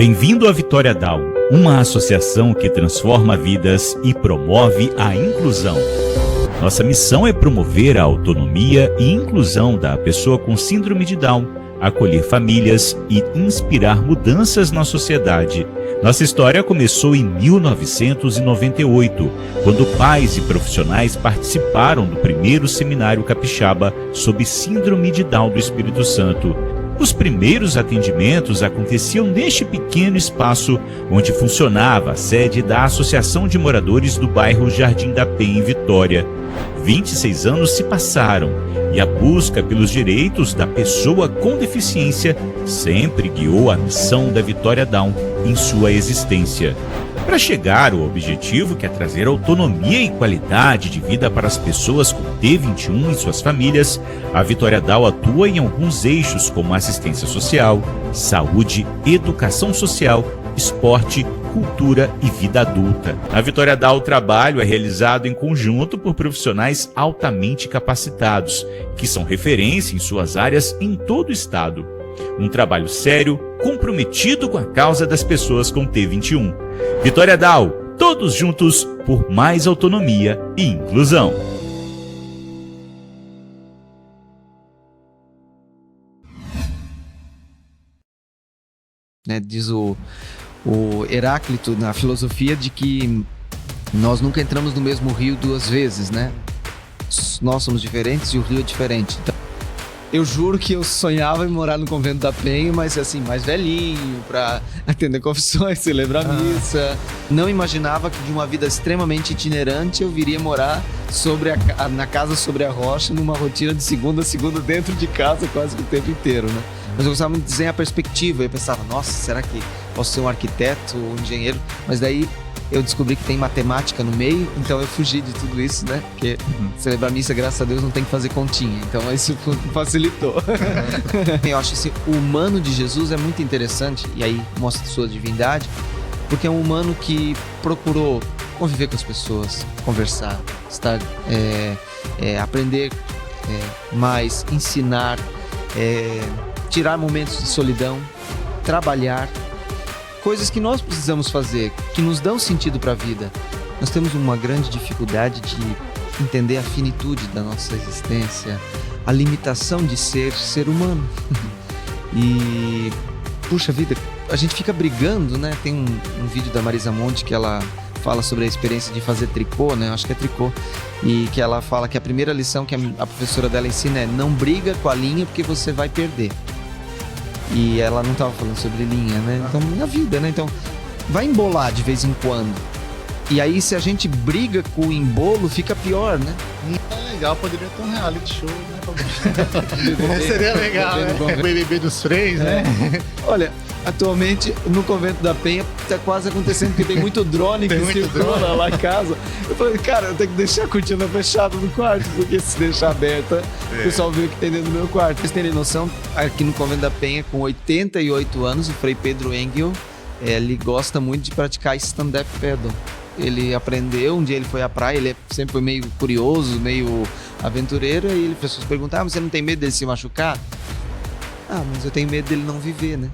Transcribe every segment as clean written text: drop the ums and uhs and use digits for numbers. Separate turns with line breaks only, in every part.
Bem-vindo à Vitória Down, uma associação que transforma vidas e promove a inclusão. Nossa missão é promover a autonomia e inclusão da pessoa com síndrome de Down, acolher famílias e inspirar mudanças na sociedade. Nossa história começou em 1998, quando pais e profissionais participaram do primeiro seminário capixaba sobre síndrome de Down do Espírito Santo. Os primeiros atendimentos aconteciam neste pequeno espaço onde funcionava a sede da Associação de Moradores do bairro Jardim da Penha, em Vitória. 26 anos se passaram e a busca pelos direitos da pessoa com deficiência sempre guiou a missão da Vitória Down em sua existência. Para chegar ao objetivo, que é trazer autonomia e qualidade de vida para as pessoas com T21 e suas famílias, a Vitória Down atua em alguns eixos como assistência social, saúde, educação social, esporte, cultura e vida adulta. Na Vitória Down, o trabalho é realizado em conjunto por profissionais altamente capacitados, que são referência em suas áreas em todo o estado. Um trabalho sério, comprometido com a causa das pessoas com T21. Vitória Down, todos juntos por mais autonomia e inclusão.
Diz o Heráclito na filosofia de que nós nunca entramos no mesmo rio duas vezes, né? Nós somos diferentes e o rio é diferente. Então, eu juro que eu sonhava em morar no Convento da Penha, mas assim, mais velhinho, para atender confissões, celebrar missa. Não imaginava que de uma vida extremamente itinerante eu viria morar na casa sobre a rocha, numa rotina de segunda a segunda dentro de casa quase que o tempo inteiro, né? Mas eu gostava muito de desenhar a perspectiva. Eu pensava, nossa, será que posso ser um arquiteto ou um engenheiro? Mas daí eu descobri que tem matemática no meio, então eu fugi de tudo isso, né? Porque celebrar missa, graças a Deus, não tem que fazer continha. Então isso facilitou. Eu acho que o humano de Jesus é muito interessante, e aí mostra sua divindade, porque é um humano que procurou conviver com as pessoas, conversar, estar, aprender mais, ensinar, tirar momentos de solidão, trabalhar, coisas que nós precisamos fazer, que nos dão sentido para a vida. Nós temos uma grande dificuldade de entender a finitude da nossa existência, a limitação de ser humano. E, puxa vida, a gente fica brigando, né? Tem um vídeo da Marisa Monte que ela fala sobre a experiência de fazer tricô, né? Acho que é tricô. E que ela fala que a primeira lição que a professora dela ensina é: não briga com a linha porque você vai perder. E ela não estava falando sobre linha, né? Então, na vida, né? Então, vai embolar de vez em quando. E aí, se a gente briga com o embolo, fica pior, né?
Legal, poderia ter um reality show, né? Seria legal, né? O BBB dos Freis, né?
Olha, atualmente, no Convento da Penha, tá quase acontecendo que tem muito drone que circula lá em casa. Eu falei, cara, eu tenho que deixar a cortina fechada no quarto, porque se deixar aberta, o pessoal vê o que tem dentro do meu quarto. Vocês terem noção, aqui no Convento da Penha, com 88 anos, o Frei Pedro Engel, ele gosta muito de praticar stand-up paddle. Ele aprendeu, um dia ele foi à praia, ele sempre foi meio curioso, meio aventureiro, e as pessoas perguntavam, você não tem medo dele se machucar? Ah, mas eu tenho medo dele não viver, né?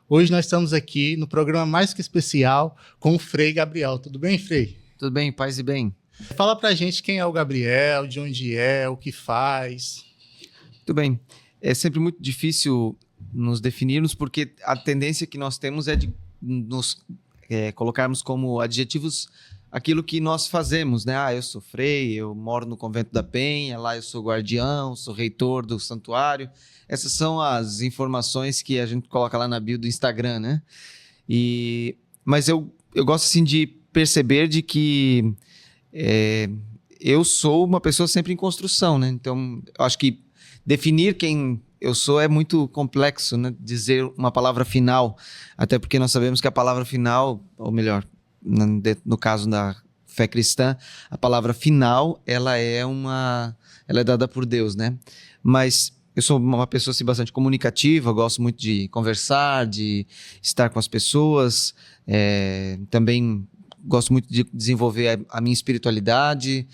Hoje nós estamos aqui no programa mais que especial com o Frei Gabriel. Tudo bem, Frei?
Tudo bem, paz e bem.
Fala pra gente quem é o Gabriel, de onde é, o que faz.
Tudo bem. É sempre muito difícil nos definirmos, porque a tendência que nós temos é de nos colocarmos como adjetivos aquilo que nós fazemos, né? Ah, eu sou frei, eu moro no Convento da Penha, lá eu sou guardião, sou reitor do santuário. Essas são as informações que a gente coloca lá na bio do Instagram, né? Mas eu gosto assim de perceber de que eu sou uma pessoa sempre em construção, né? Então, eu acho que definir quem eu sou é muito complexo, né? Dizer uma palavra final, até porque nós sabemos que a palavra final, ou melhor, no caso da fé cristã, a palavra final, ela é dada por Deus, né? Mas eu sou uma pessoa assim, bastante comunicativa, gosto muito de conversar, de estar com as pessoas, também gosto muito de desenvolver a minha espiritualidade.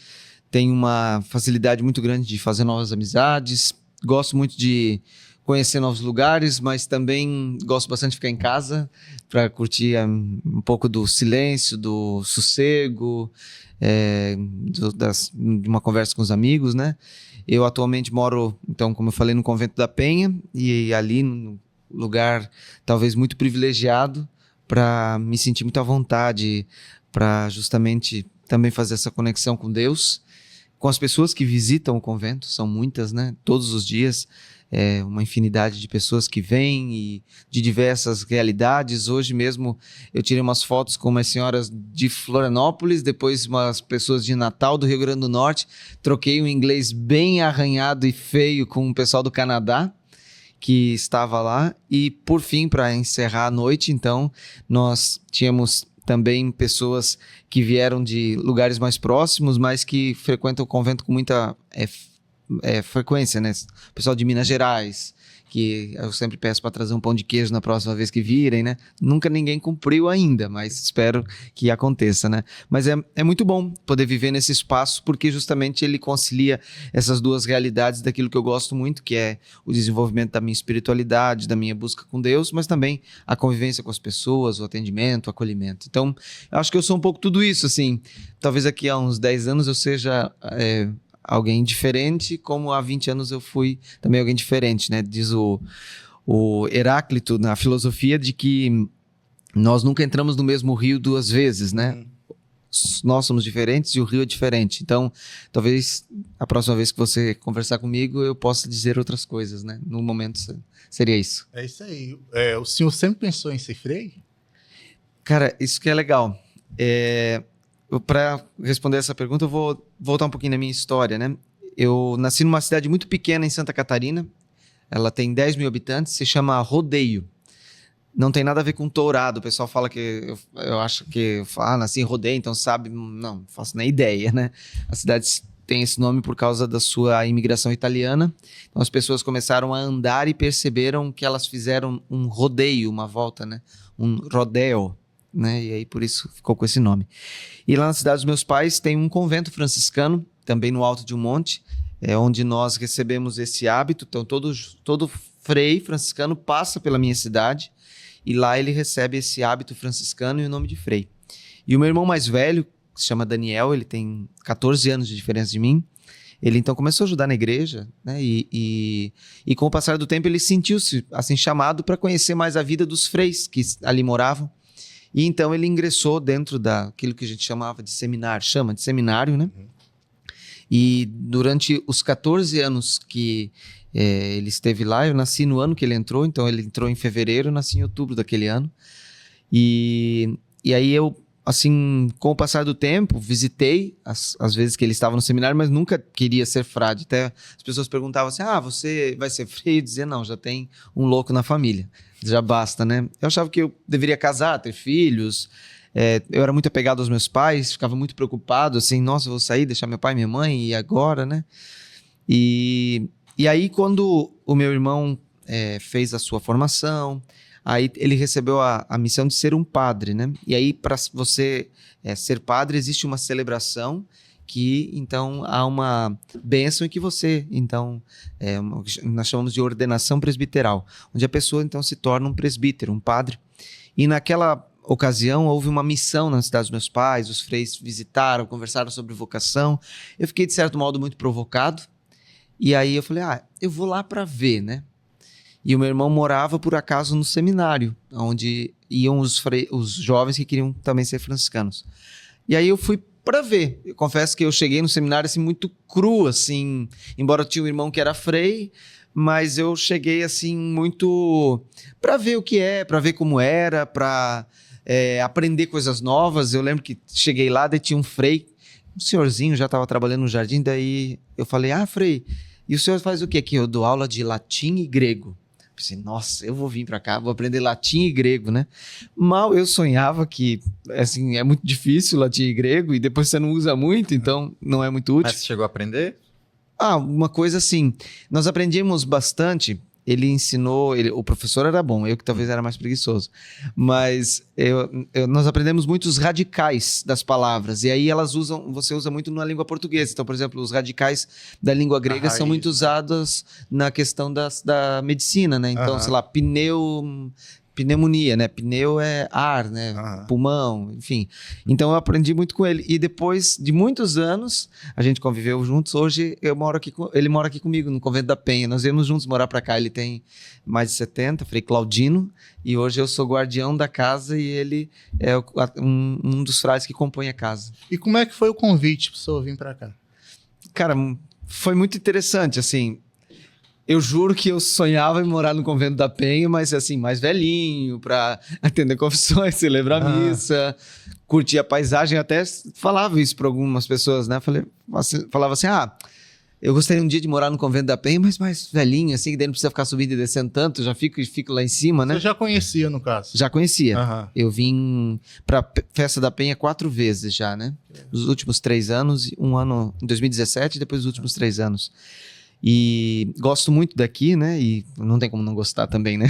tenho uma facilidade muito grande de fazer novas amizades, gosto muito de conhecer novos lugares, mas também gosto bastante de ficar em casa para curtir um pouco do silêncio, do sossego, de uma conversa com os amigos, né? Eu atualmente moro, então, como eu falei, no Convento da Penha, e ali num lugar talvez muito privilegiado para me sentir muito à vontade, para justamente também fazer essa conexão com Deus, com as pessoas que visitam o convento, são muitas, né? Todos os dias, uma infinidade de pessoas que vêm e de diversas realidades. Hoje mesmo eu tirei umas fotos com umas senhoras de Florianópolis, depois umas pessoas de Natal, do Rio Grande do Norte. Troquei um inglês bem arranhado e feio com o pessoal do Canadá, que estava lá. E por fim, para encerrar a noite, então, nós tínhamos também pessoas que vieram de lugares mais próximos, mas que frequentam o convento com muita frequência, né? O pessoal de Minas Gerais, que eu sempre peço para trazer um pão de queijo na próxima vez que virem, né? Nunca ninguém cumpriu ainda, mas espero que aconteça, né? Mas é muito bom poder viver nesse espaço, porque justamente ele concilia essas duas realidades daquilo que eu gosto muito, que é o desenvolvimento da minha espiritualidade, da minha busca com Deus, mas também a convivência com as pessoas, o atendimento, o acolhimento. Então, eu acho que eu sou um pouco tudo isso, assim. Talvez daqui a uns 10 anos eu seja alguém diferente, como há 20 anos eu fui também alguém diferente, né? Diz o Heráclito na filosofia de que nós nunca entramos no mesmo rio duas vezes, né? Nós somos diferentes e o rio é diferente. Então, talvez a próxima vez que você conversar comigo eu possa dizer outras coisas, né? No momento seria isso.
É isso aí. O senhor sempre pensou em ser frei?
Cara, isso que é legal. Para responder essa pergunta, eu vou voltar um pouquinho na minha história, né? Eu nasci numa cidade muito pequena em Santa Catarina. Ela tem 10 mil habitantes, se chama Rodeio. Não tem nada a ver com tourado. O pessoal fala que eu acho que nasci em Rodeio, então sabe. Não faço nem ideia, né? A cidade tem esse nome por causa da sua imigração italiana. Então as pessoas começaram a andar e perceberam que elas fizeram um rodeio, uma volta, né? Um rodeo, né? E aí por isso ficou com esse nome. E lá na cidade dos meus pais tem um convento franciscano, também no alto de um monte, onde nós recebemos esse hábito. Então todo frei franciscano passa pela minha cidade e lá ele recebe esse hábito franciscano e o nome de frei. E o meu irmão mais velho, que se chama Daniel, ele tem 14 anos de diferença de mim. Ele então começou a ajudar na igreja, né? E com o passar do tempo ele sentiu-se assim chamado para conhecer mais a vida dos freis que ali moravam. E então ele ingressou dentro daquilo que a gente chama de seminário, né? E durante os 14 anos que ele esteve lá, eu nasci no ano que ele entrou, então ele entrou em fevereiro, eu nasci em outubro daquele ano. E aí eu, assim, com o passar do tempo, visitei as vezes que ele estava no seminário, mas nunca queria ser frade. Até as pessoas perguntavam assim, você vai ser frei? Eu dizia, não, já tem um louco na família. Já basta, né? Eu achava que eu deveria casar, ter filhos. Eu era muito apegado aos meus pais, ficava muito preocupado, assim, nossa, eu vou sair, deixar meu pai e minha mãe, e agora, né? E aí, quando o meu irmão fez a sua formação, aí ele recebeu a missão de ser um padre, né? E aí, para você ser padre, existe uma celebração que, então, há uma bênção em que você, então, nós chamamos de ordenação presbiteral, onde a pessoa, então, se torna um presbítero, um padre. E naquela ocasião, houve uma missão na cidade dos meus pais, os freis visitaram, conversaram sobre vocação. Eu fiquei, de certo modo, muito provocado. E aí eu falei, eu vou lá para ver, né? E o meu irmão morava, por acaso, no seminário, onde iam os jovens que queriam também ser franciscanos. E aí eu fui para ver. Eu confesso que eu cheguei no seminário assim, muito cru, assim, embora eu tinha um irmão que era frei, mas eu cheguei assim muito para ver o que para ver como era, para aprender coisas novas. Eu lembro que cheguei lá, daí tinha um frei, um senhorzinho, já estava trabalhando no jardim, daí eu falei, frei, e o senhor faz o quê aqui? Eu dou aula de latim e grego. Pensei, nossa, eu vou vir para cá, vou aprender latim e grego, né? Mal eu sonhava que, assim, é muito difícil latim e grego, e depois você não usa muito, então não é muito útil.
Mas você chegou a aprender?
Uma coisa assim, nós aprendíamos bastante, ele ensinou, o professor era bom, eu que talvez era mais preguiçoso, mas nós aprendemos muito os radicais das palavras, e aí você usa muito na língua portuguesa. Então, por exemplo, os radicais da língua grega são muito usados na questão da medicina, né? Então, sei lá, pneumonia, né? Pneu é ar, né? Pulmão, enfim. Então eu aprendi muito com ele. E depois de muitos anos, a gente conviveu juntos. Hoje ele mora aqui comigo no Convento da Penha. Nós viemos juntos morar para cá. Ele tem mais de 70, Frei Claudino. E hoje eu sou guardião da casa e ele é um dos frades que compõe a casa.
E como é que foi o convite para o senhor vir para cá?
Cara, foi muito interessante, assim. Eu juro que eu sonhava em morar no Convento da Penha, mas assim, mais velhinho, para atender confissões, celebrar a missa, curtir a paisagem. Eu até falava isso para algumas pessoas, né? Falava assim, eu gostaria um dia de morar no Convento da Penha, mas mais velhinho, assim, que daí não precisa ficar subindo e descendo tanto, já fico lá em cima, né?
Você já conhecia, no caso?
Já conhecia. Eu vim para Festa da Penha 4 vezes já, né? Nos últimos 3 anos, um ano em 2017 e depois os últimos 3 anos. E gosto muito daqui, né? E não tem como não gostar também, né?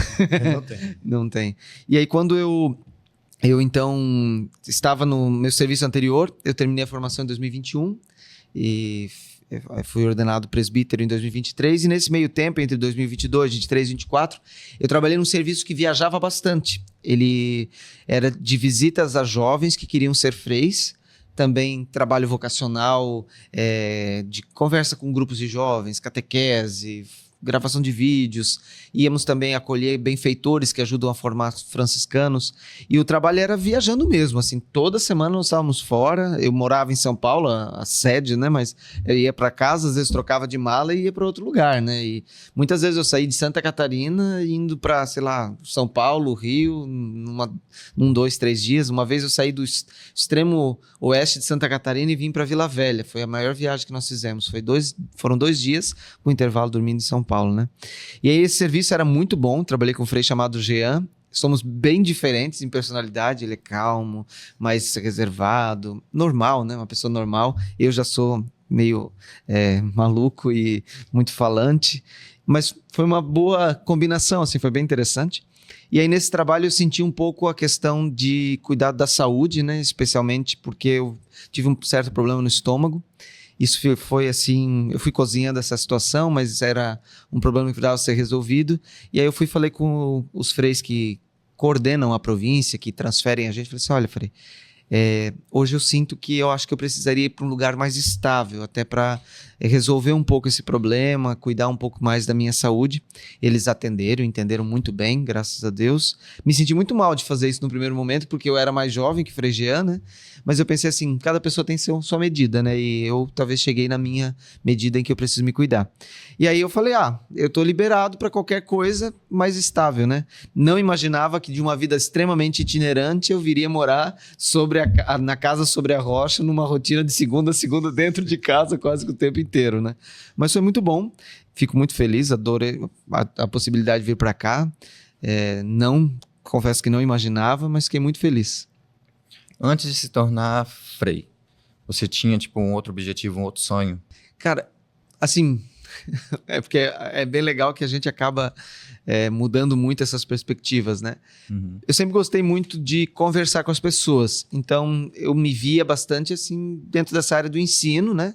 Não tem.
Não tem. E aí, quando eu então estava no meu serviço anterior, eu terminei a formação em 2021 e fui ordenado presbítero em 2023. E nesse meio tempo, entre 2022, 2023 e 2024, eu trabalhei num serviço que viajava bastante. Ele era de visitas a jovens que queriam ser freis. Também trabalho vocacional, de conversa com grupos de jovens, catequese, gravação de vídeos. Íamos também acolher benfeitores que ajudam a formar franciscanos. E o trabalho era viajando mesmo, assim, toda semana nós estávamos fora. Eu morava em São Paulo, a sede, né? Mas eu ia para casa, às vezes trocava de mala e ia para outro lugar, né? E muitas vezes eu saí de Santa Catarina indo para, sei lá, São Paulo, Rio, num 2, 3 dias. Uma vez eu saí do extremo oeste de Santa Catarina e vim para Vila Velha. Foi a maior viagem que nós fizemos. Foram 2 dias com intervalo dormindo em São Paulo, né? E aí esse serviço era muito bom. Trabalhei com um frei chamado Jean. Somos bem diferentes em personalidade. Ele é calmo, mais reservado, normal, né? Uma pessoa normal. Eu já sou meio maluco e muito falante, mas foi uma boa combinação, assim, foi bem interessante. E aí nesse trabalho eu senti um pouco a questão de cuidado da saúde, né? Especialmente porque eu tive um certo problema no estômago. Isso foi assim, eu fui cozinhando essa situação, mas era um problema que precisava ser resolvido. E aí eu falei com os freis que coordenam a província, que transferem a gente. Falei assim, olha, Frei, hoje eu sinto que eu acho que eu precisaria ir para um lugar mais estável, até para resolver um pouco esse problema, cuidar um pouco mais da minha saúde. Eles entenderam muito bem, graças a Deus. Me senti muito mal de fazer isso no primeiro momento, porque eu era mais jovem que Frei Jean, né? Mas eu pensei assim, cada pessoa tem sua medida, né? E eu talvez cheguei na minha medida em que eu preciso me cuidar. E aí eu falei, eu tô liberado para qualquer coisa mais estável, né? Não imaginava que de uma vida extremamente itinerante eu viria morar na casa sobre a rocha, numa rotina de segunda a segunda dentro de casa quase que o tempo inteiro, né? Mas foi muito bom, fico muito feliz, adorei a possibilidade de vir para cá. Confesso que não imaginava, mas fiquei muito feliz.
Antes de se tornar frei, você tinha tipo um outro objetivo, um outro sonho?
Cara, assim, porque é bem legal que a gente acaba mudando muito essas perspectivas, né?
Uhum.
Eu sempre gostei muito de conversar com as pessoas, então eu me via bastante assim dentro dessa área do ensino, né?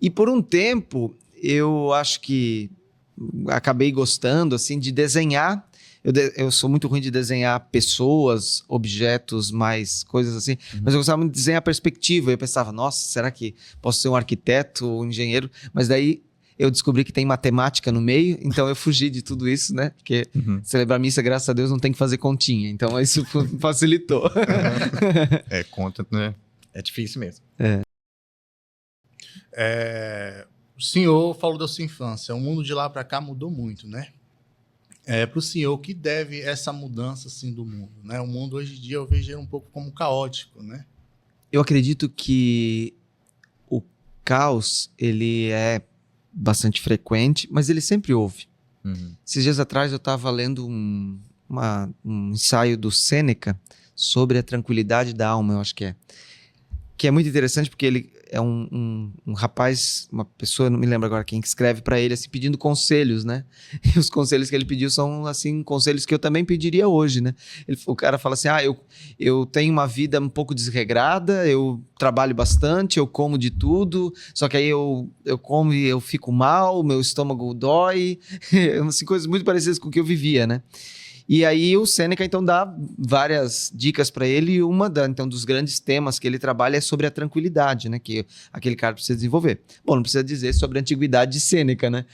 E por um tempo eu acho que acabei gostando assim de desenhar. Eu sou muito ruim de desenhar pessoas, objetos, mais coisas assim, mas eu gostava muito de desenhar perspectiva. Eu pensava, nossa, será que posso ser um arquiteto ou um engenheiro? Mas daí eu descobri que tem matemática no meio, então eu fugi de tudo isso, né? Porque celebrar missa, graças a Deus, não tem que fazer continha. Então isso facilitou.
Conta, né? É difícil mesmo.
O senhor falou da sua infância. O mundo de lá para cá mudou muito, né? Para o senhor, o que deve essa mudança assim, do mundo? Né? O mundo hoje em dia eu vejo ele um pouco como caótico, né?
Eu acredito que o caos, ele é bastante frequente, mas ele sempre houve. Esses dias atrás eu estava lendo um ensaio do Sêneca sobre a tranquilidade da alma, eu acho que é muito interessante porque ele é um rapaz, uma pessoa, não me lembro agora quem, que escreve para ele, assim, pedindo conselhos, né? E os conselhos que ele pediu são, assim, conselhos que eu também pediria hoje, né? O cara fala assim, eu tenho uma vida um pouco desregrada, eu trabalho bastante, eu como de tudo, só que aí eu como e eu fico mal, meu estômago dói, assim, coisas muito parecidas com o que eu vivia, né? E aí o Sêneca, então, dá várias dicas para ele, e então, dos grandes temas que ele trabalha é sobre a tranquilidade, né? Que aquele cara precisa desenvolver. Bom, não precisa dizer sobre a antiguidade de Sêneca, né?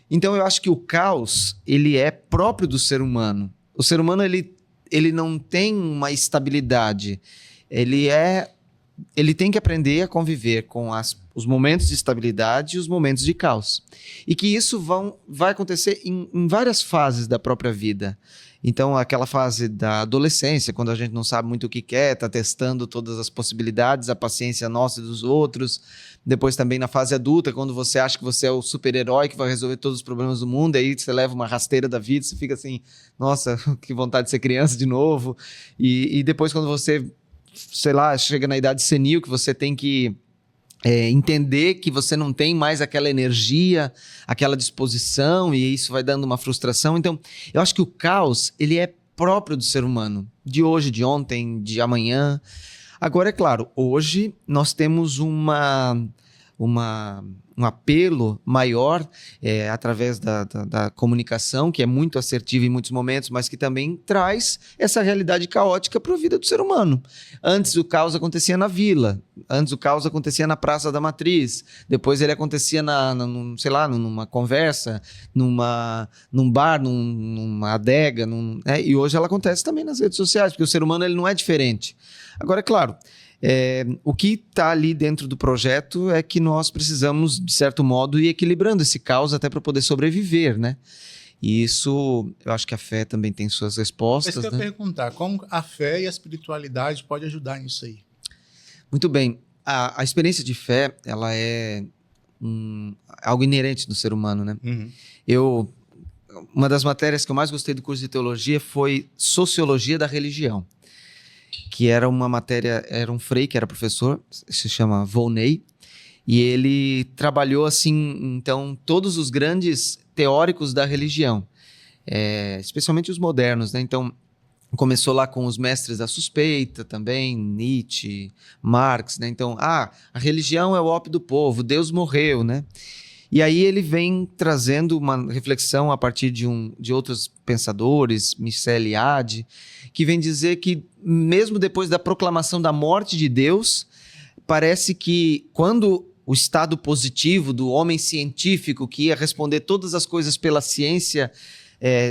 Então, eu acho que o caos, ele é próprio do ser humano. O ser humano, ele não tem uma estabilidade. Ele tem que aprender a conviver com os momentos de estabilidade e os momentos de caos. E que isso vai acontecer em várias fases da própria vida. Então, aquela fase da adolescência, quando a gente não sabe muito o que quer, está testando todas as possibilidades, a paciência nossa e dos outros. Depois também na fase adulta, quando você acha que você é o super-herói que vai resolver todos os problemas do mundo, aí você leva uma rasteira da vida, você fica assim, nossa, que vontade de ser criança de novo. E depois quando você, sei lá, chega na idade senil, que você tem que entender que você não tem mais aquela energia, aquela disposição, e isso vai dando uma frustração. Então, eu acho que o caos, ele é próprio do ser humano, de hoje, de ontem, de amanhã. Agora, é claro, hoje nós temos um apelo maior através da comunicação, que é muito assertiva em muitos momentos, mas que também traz essa realidade caótica para a vida do ser humano. Antes o caos acontecia na vila, antes o caos acontecia na Praça da Matriz, depois ele acontecia sei lá, numa conversa, num bar, numa adega, e hoje ela acontece também nas redes sociais, porque o ser humano ele não é diferente. Agora, é claro, o que está ali dentro do projeto é que nós precisamos, de certo modo, ir equilibrando esse caos até para poder sobreviver, né? E isso, eu acho que a fé também tem suas respostas.
Isso que eu ia perguntar, como a fé e a espiritualidade podem ajudar nisso aí?
Muito bem. A experiência de fé, ela é algo inerente no ser humano, né?
Uhum.
Uma das matérias que eu mais gostei do curso de teologia foi Sociologia da Religião, que era uma matéria, era um frei que era professor, se chama Volney, e ele trabalhou assim, então, todos os grandes teóricos da religião, especialmente os modernos, né? Então, começou lá com os mestres da suspeita também, Nietzsche, Marx, né? Então, a religião é o ópio do povo, Deus morreu, né? E aí ele vem trazendo uma reflexão a partir de outros pensadores, Michel Eliade, que vem dizer que mesmo depois da proclamação da morte de Deus, parece que quando o estado positivo do homem científico que ia responder todas as coisas pela ciência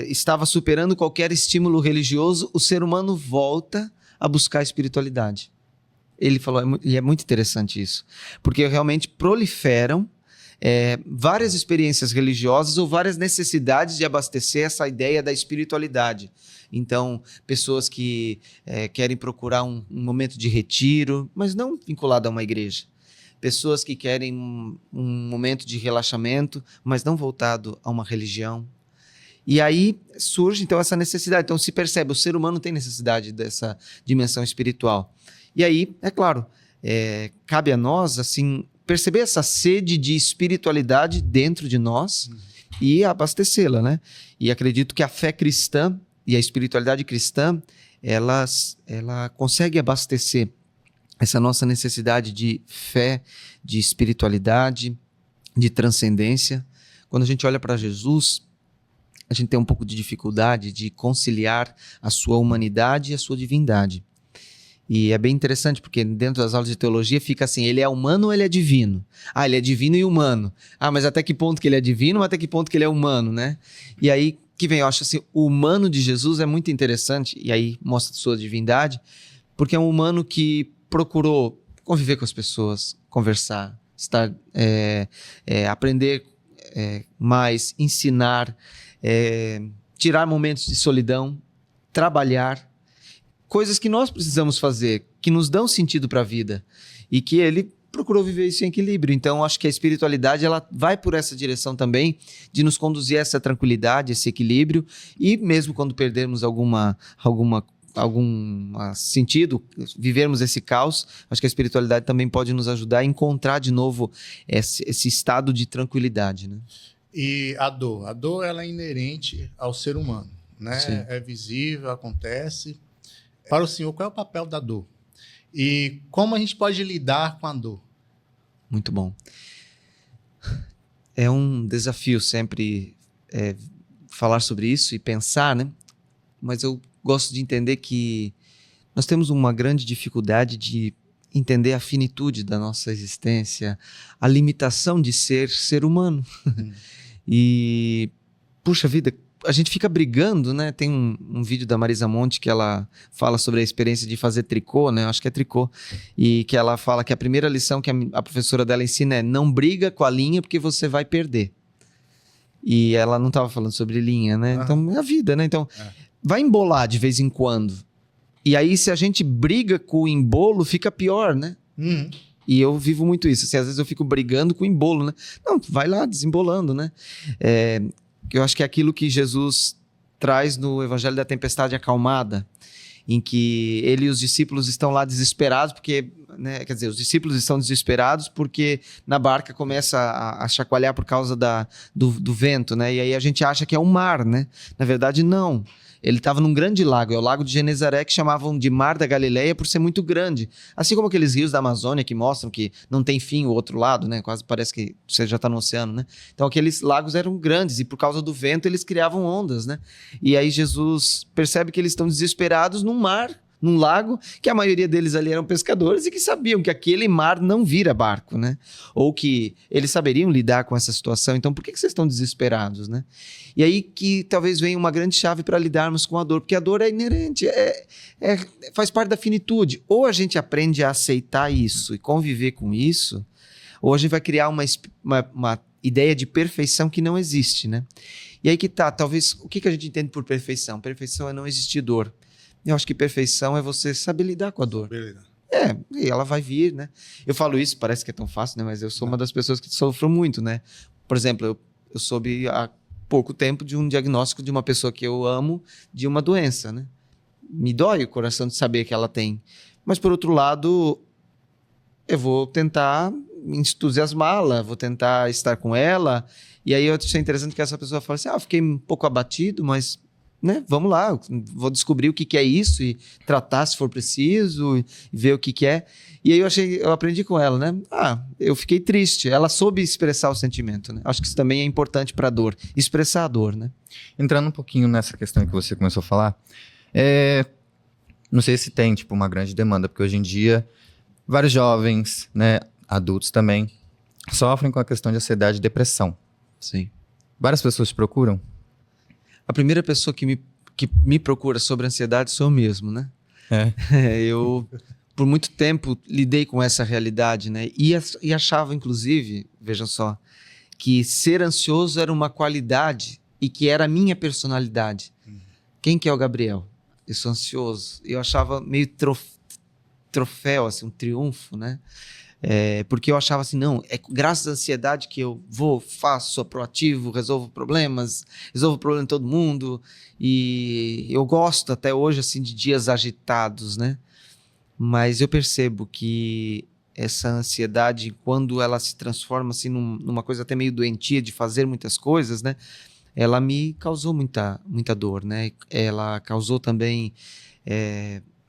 estava superando qualquer estímulo religioso, o ser humano volta a buscar a espiritualidade. Ele falou, e é muito interessante isso, porque realmente proliferam várias experiências religiosas ou várias necessidades de abastecer essa ideia da espiritualidade. Então, pessoas que querem procurar um momento de retiro, mas não vinculado a uma igreja. Pessoas que querem um momento de relaxamento, mas não voltado a uma religião. E aí surge, então, essa necessidade. Então, se percebe, o ser humano tem necessidade dessa dimensão espiritual. E aí, é claro, cabe a nós, assim, perceber essa sede de espiritualidade dentro de nós e abastecê-la, né? E acredito que a fé cristã e a espiritualidade cristã, ela consegue abastecer essa nossa necessidade de fé, de espiritualidade, de transcendência. Quando a gente olha para Jesus, a gente tem um pouco de dificuldade de conciliar a sua humanidade e a sua divindade. E é bem interessante, porque dentro das aulas de teologia fica assim, ele é humano ou ele é divino? Ele é divino e humano. Mas até que ponto que ele é divino, até que ponto que ele é humano, né? E aí que vem, eu acho assim, o humano de Jesus é muito interessante, e aí mostra sua divindade, porque é um humano que procurou conviver com as pessoas, conversar, estar, aprender mais, ensinar, tirar momentos de solidão, trabalhar, coisas que nós precisamos fazer, que nos dão sentido para a vida, e que ele procurou viver isso em equilíbrio. Então, acho que a espiritualidade ela vai por essa direção também, de nos conduzir a essa tranquilidade, esse equilíbrio, e mesmo quando perdermos alguma algum sentido, vivermos esse caos, acho que a espiritualidade também pode nos ajudar a encontrar de novo esse estado de tranquilidade, né?
E a dor ela é inerente ao ser humano, né?
Sim.
É visível, acontece. Para o senhor, qual é o papel da dor? E como a gente pode lidar com a dor?
Muito bom. É um desafio sempre falar sobre isso e pensar, né? Mas eu gosto de entender que nós temos uma grande dificuldade de entender a finitude da nossa existência, a limitação de ser humano. E, puxa vida, a gente fica brigando, né? Tem um vídeo da Marisa Monte que ela fala sobre a experiência de fazer tricô, né? Eu acho que é tricô. E que ela fala que a primeira lição que a professora dela ensina é: não briga com a linha porque você vai perder. E ela não estava falando sobre linha, né? Então, é a vida, né? Então, vai embolar de vez em quando. E aí, se a gente briga com o embolo, fica pior, né? E eu vivo muito isso. Assim, às vezes eu fico brigando com o embolo, né? Não, vai lá, desembolando, né? Eu acho que é aquilo que Jesus traz no Evangelho da Tempestade Acalmada, em que ele e os discípulos estão lá desesperados, porque, né, quer dizer, os discípulos estão desesperados porque na barca começa a chacoalhar por causa do vento, né? E aí a gente acha que é um mar, né? Na verdade, não. Ele estava num grande lago, é o lago de Genezaré, que chamavam de Mar da Galileia por ser muito grande. Assim como aqueles rios da Amazônia que mostram que não tem fim o outro lado, né? Quase parece que você já está no oceano, né? Então aqueles lagos eram grandes e por causa do vento eles criavam ondas, né? E aí Jesus percebe que eles estão desesperados num mar, num lago, que a maioria deles ali eram pescadores e que sabiam que aquele mar não vira barco, né? Ou que eles saberiam lidar com essa situação. Então, por que vocês estão desesperados, né? E aí que talvez venha uma grande chave para lidarmos com a dor, porque a dor é inerente, faz parte da finitude. Ou a gente aprende a aceitar isso e conviver com isso, ou a gente vai criar uma ideia de perfeição que não existe, né? E aí que tá, talvez, o que a gente entende por perfeição? Perfeição é não existir dor. Eu acho que perfeição é você saber lidar com a dor.
Beleza.
E ela vai vir, né? Eu falo isso, parece que é tão fácil, né? Mas eu sou uma das pessoas que sofrem muito, né? Por exemplo, eu soube há pouco tempo de um diagnóstico de uma pessoa que eu amo de uma doença, né? Me dói o coração de saber que ela tem. Mas, por outro lado, eu vou tentar me entusiasmá-la, vou tentar estar com ela. E aí eu achei interessante que essa pessoa fala assim, eu fiquei um pouco abatido, mas... né? Vamos lá, vou descobrir o que é isso e tratar se for preciso e ver o que é. E aí eu aprendi com ela, né? Eu fiquei triste. Ela soube expressar o sentimento, né? Acho que isso também é importante para a dor, expressar a dor, né?
Entrando um pouquinho nessa questão que você começou a falar, não sei se tem tipo uma grande demanda, porque hoje em dia vários jovens, né, adultos também, sofrem com a questão de ansiedade e depressão.
Sim.
Várias pessoas te procuram?
A primeira pessoa que me procura sobre ansiedade sou eu mesmo, né? Eu, por muito tempo, lidei com essa realidade, né? E achava, inclusive, vejam só, que ser ansioso era uma qualidade e que era a minha personalidade. Quem que é o Gabriel? Eu sou ansioso. Eu achava meio troféu, assim, um triunfo, né? Porque eu achava assim, não, é graças à ansiedade que eu faço, sou proativo, resolvo problema de todo mundo, e eu gosto até hoje assim de dias agitados, né? Mas eu percebo que essa ansiedade, quando ela se transforma assim numa coisa até meio doentia de fazer muitas coisas, né? Ela me causou muita dor, né? Ela causou também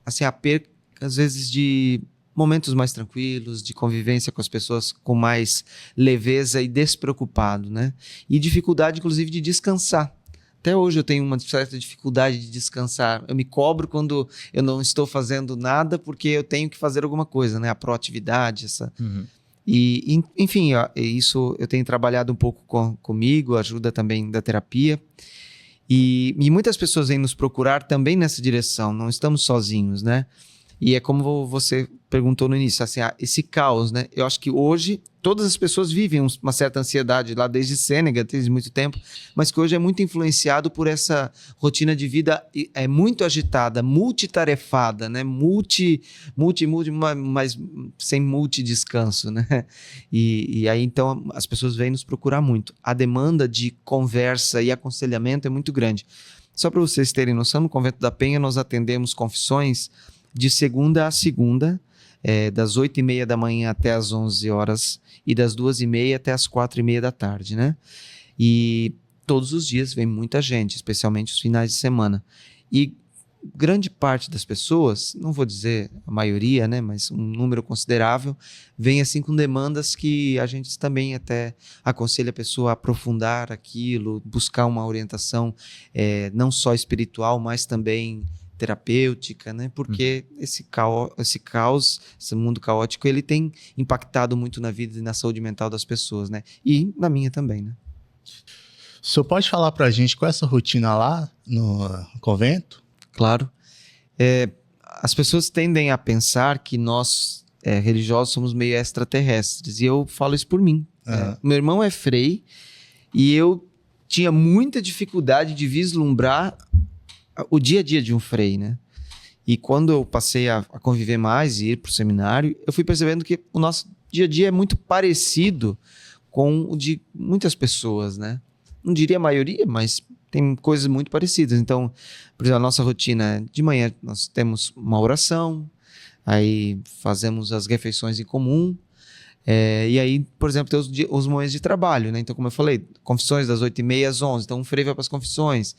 assim, a perda, às vezes, de momentos mais tranquilos, de convivência com as pessoas com mais leveza e despreocupado, né? E dificuldade, inclusive, de descansar. Até hoje eu tenho uma certa dificuldade de descansar. Eu me cobro quando eu não estou fazendo nada porque eu tenho que fazer alguma coisa, né? A proatividade, essa... E, enfim, isso eu tenho trabalhado um pouco comigo, ajuda também da terapia. E muitas pessoas vêm nos procurar também nessa direção, não estamos sozinhos, né? E é como você perguntou no início, assim, esse caos, né? Eu acho que hoje todas as pessoas vivem uma certa ansiedade lá desde Sêneca, desde muito tempo, mas que hoje é muito influenciado por essa rotina de vida muito agitada, multitarefada, né? Mas sem multidescanso, né? E aí, então, as pessoas vêm nos procurar muito. A demanda de conversa e aconselhamento é muito grande. Só para vocês terem noção, no Convento da Penha nós atendemos confissões de segunda a segunda, das 8h30 da manhã até as 11 horas e das 2h30 até as 4h30 da tarde, né? E todos os dias vem muita gente, especialmente os finais de semana. E grande parte das pessoas, não vou dizer a maioria, né, mas um número considerável, vem assim com demandas que a gente também até aconselha a pessoa a aprofundar aquilo, buscar uma orientação não só espiritual, mas também terapêutica, né? Porque esse caos, esse mundo caótico, ele tem impactado muito na vida e na saúde mental das pessoas, né? E na minha também, né?
O senhor pode falar pra gente qual é essa rotina lá no convento?
Claro. As pessoas tendem a pensar que nós, religiosos, somos meio extraterrestres. E eu falo isso por mim. Meu irmão é frei e eu tinha muita dificuldade de vislumbrar o dia a dia de um frei, né? E quando eu passei a conviver mais e ir para o seminário, eu fui percebendo que o nosso dia a dia é muito parecido com o de muitas pessoas, né? Não diria a maioria, mas tem coisas muito parecidas. Então, por exemplo, a nossa rotina de manhã, nós temos uma oração, aí fazemos as refeições em comum, e aí, por exemplo, tem os momentos de trabalho, né? Então, como eu falei, confissões das 8h30 às 11h, então um frei vai para as confissões.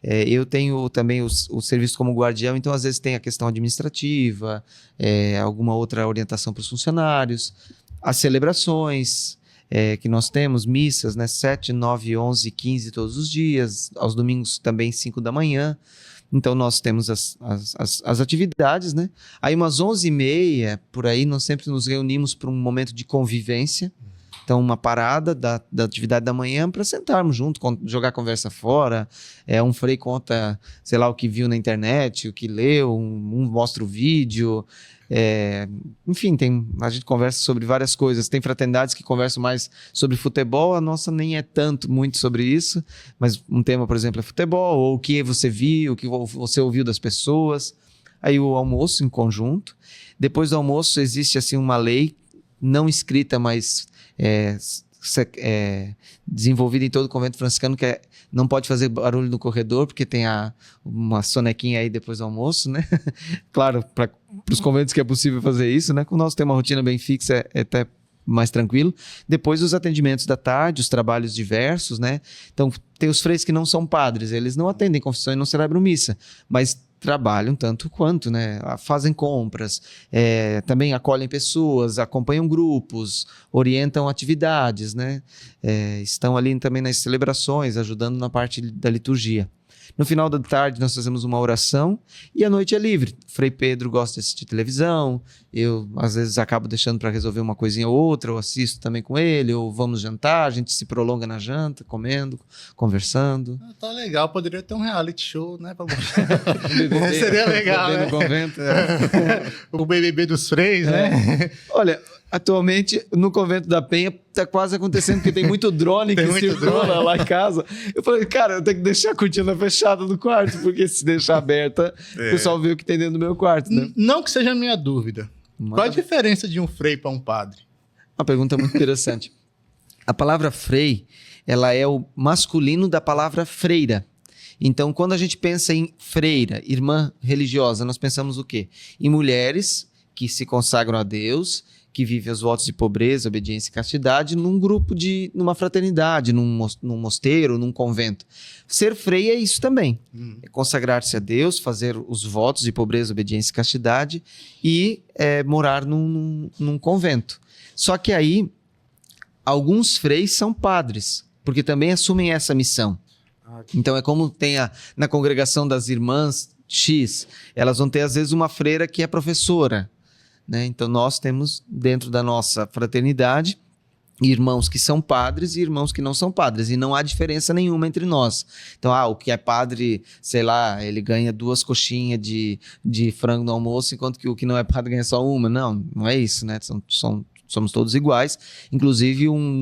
Eu tenho também o serviço como guardião, então às vezes tem a questão administrativa, alguma outra orientação para os funcionários, as celebrações que nós temos, missas, né, 7, 9, 11, 15 todos os dias, aos domingos também 5 da manhã, então nós temos as atividades, né? Aí umas 11h30, por aí, nós sempre nos reunimos para um momento de convivência. Então, uma parada da atividade da manhã para sentarmos junto, jogar conversa fora. Um frei conta, sei lá, o que viu na internet, o que leu, um mostra o vídeo. Enfim, a gente conversa sobre várias coisas. Tem fraternidades que conversam mais sobre futebol, a nossa nem é muito sobre isso, mas um tema, por exemplo, é futebol, ou o que você viu, o que você ouviu das pessoas. Aí o almoço em conjunto. Depois do almoço existe assim uma lei não escrita, mas desenvolvida em todo o convento franciscano, que não pode fazer barulho no corredor, porque tem uma sonequinha aí depois do almoço, né? Claro, para os conventos que é possível fazer isso, né? Com nós tem uma rotina bem fixa, é até mais tranquilo. Depois os atendimentos da tarde, os trabalhos diversos, né? Então tem os freis que não são padres, eles não atendem confissão e não celebram missa, mas trabalham tanto quanto, né? Fazem compras, também acolhem pessoas, acompanham grupos, orientam atividades, né? Estão ali também nas celebrações, ajudando na parte da liturgia. No final da tarde nós fazemos uma oração e a noite é livre. Frei Pedro gosta de assistir televisão, eu às vezes acabo deixando para resolver uma coisinha ou outra, eu assisto também com ele, ou vamos jantar, a gente se prolonga na janta, comendo, conversando.
Tá legal, poderia ter um reality show, né? Seria legal, né?
No convento,
o BBB dos freis, né?
Olha, atualmente no Convento da Penha tá quase acontecendo, porque tem muito drone que circula lá em casa. Eu falei, cara, eu tenho que deixar a cortina fechada no quarto, porque se deixar aberta, o pessoal vê o que tem dentro do meu quarto, né?
Não que seja a minha dúvida. Qual a diferença de um frei para um padre?
Uma pergunta muito interessante. A palavra frei, ela é o masculino da palavra freira. Então, quando a gente pensa em freira, irmã religiosa, nós pensamos o quê? Em mulheres que se consagram a Deus, que vivem os votos de pobreza, obediência e castidade num grupo numa fraternidade, num mosteiro, num convento. Ser freia é isso também. É consagrar-se a Deus, fazer os votos de pobreza, obediência e castidade e morar num convento. Só que aí, alguns freis são padres, porque também assumem essa missão. Então é como tem na congregação das irmãs X, elas vão ter às vezes uma freira que é professora, né? Então nós temos dentro da nossa fraternidade irmãos que são padres e irmãos que não são padres, e não há diferença nenhuma entre nós. Então, o que é padre, sei lá, ele ganha 2 coxinhas de frango no almoço, enquanto que o que não é padre ganha só uma. Não é isso, né? Somos todos iguais, inclusive um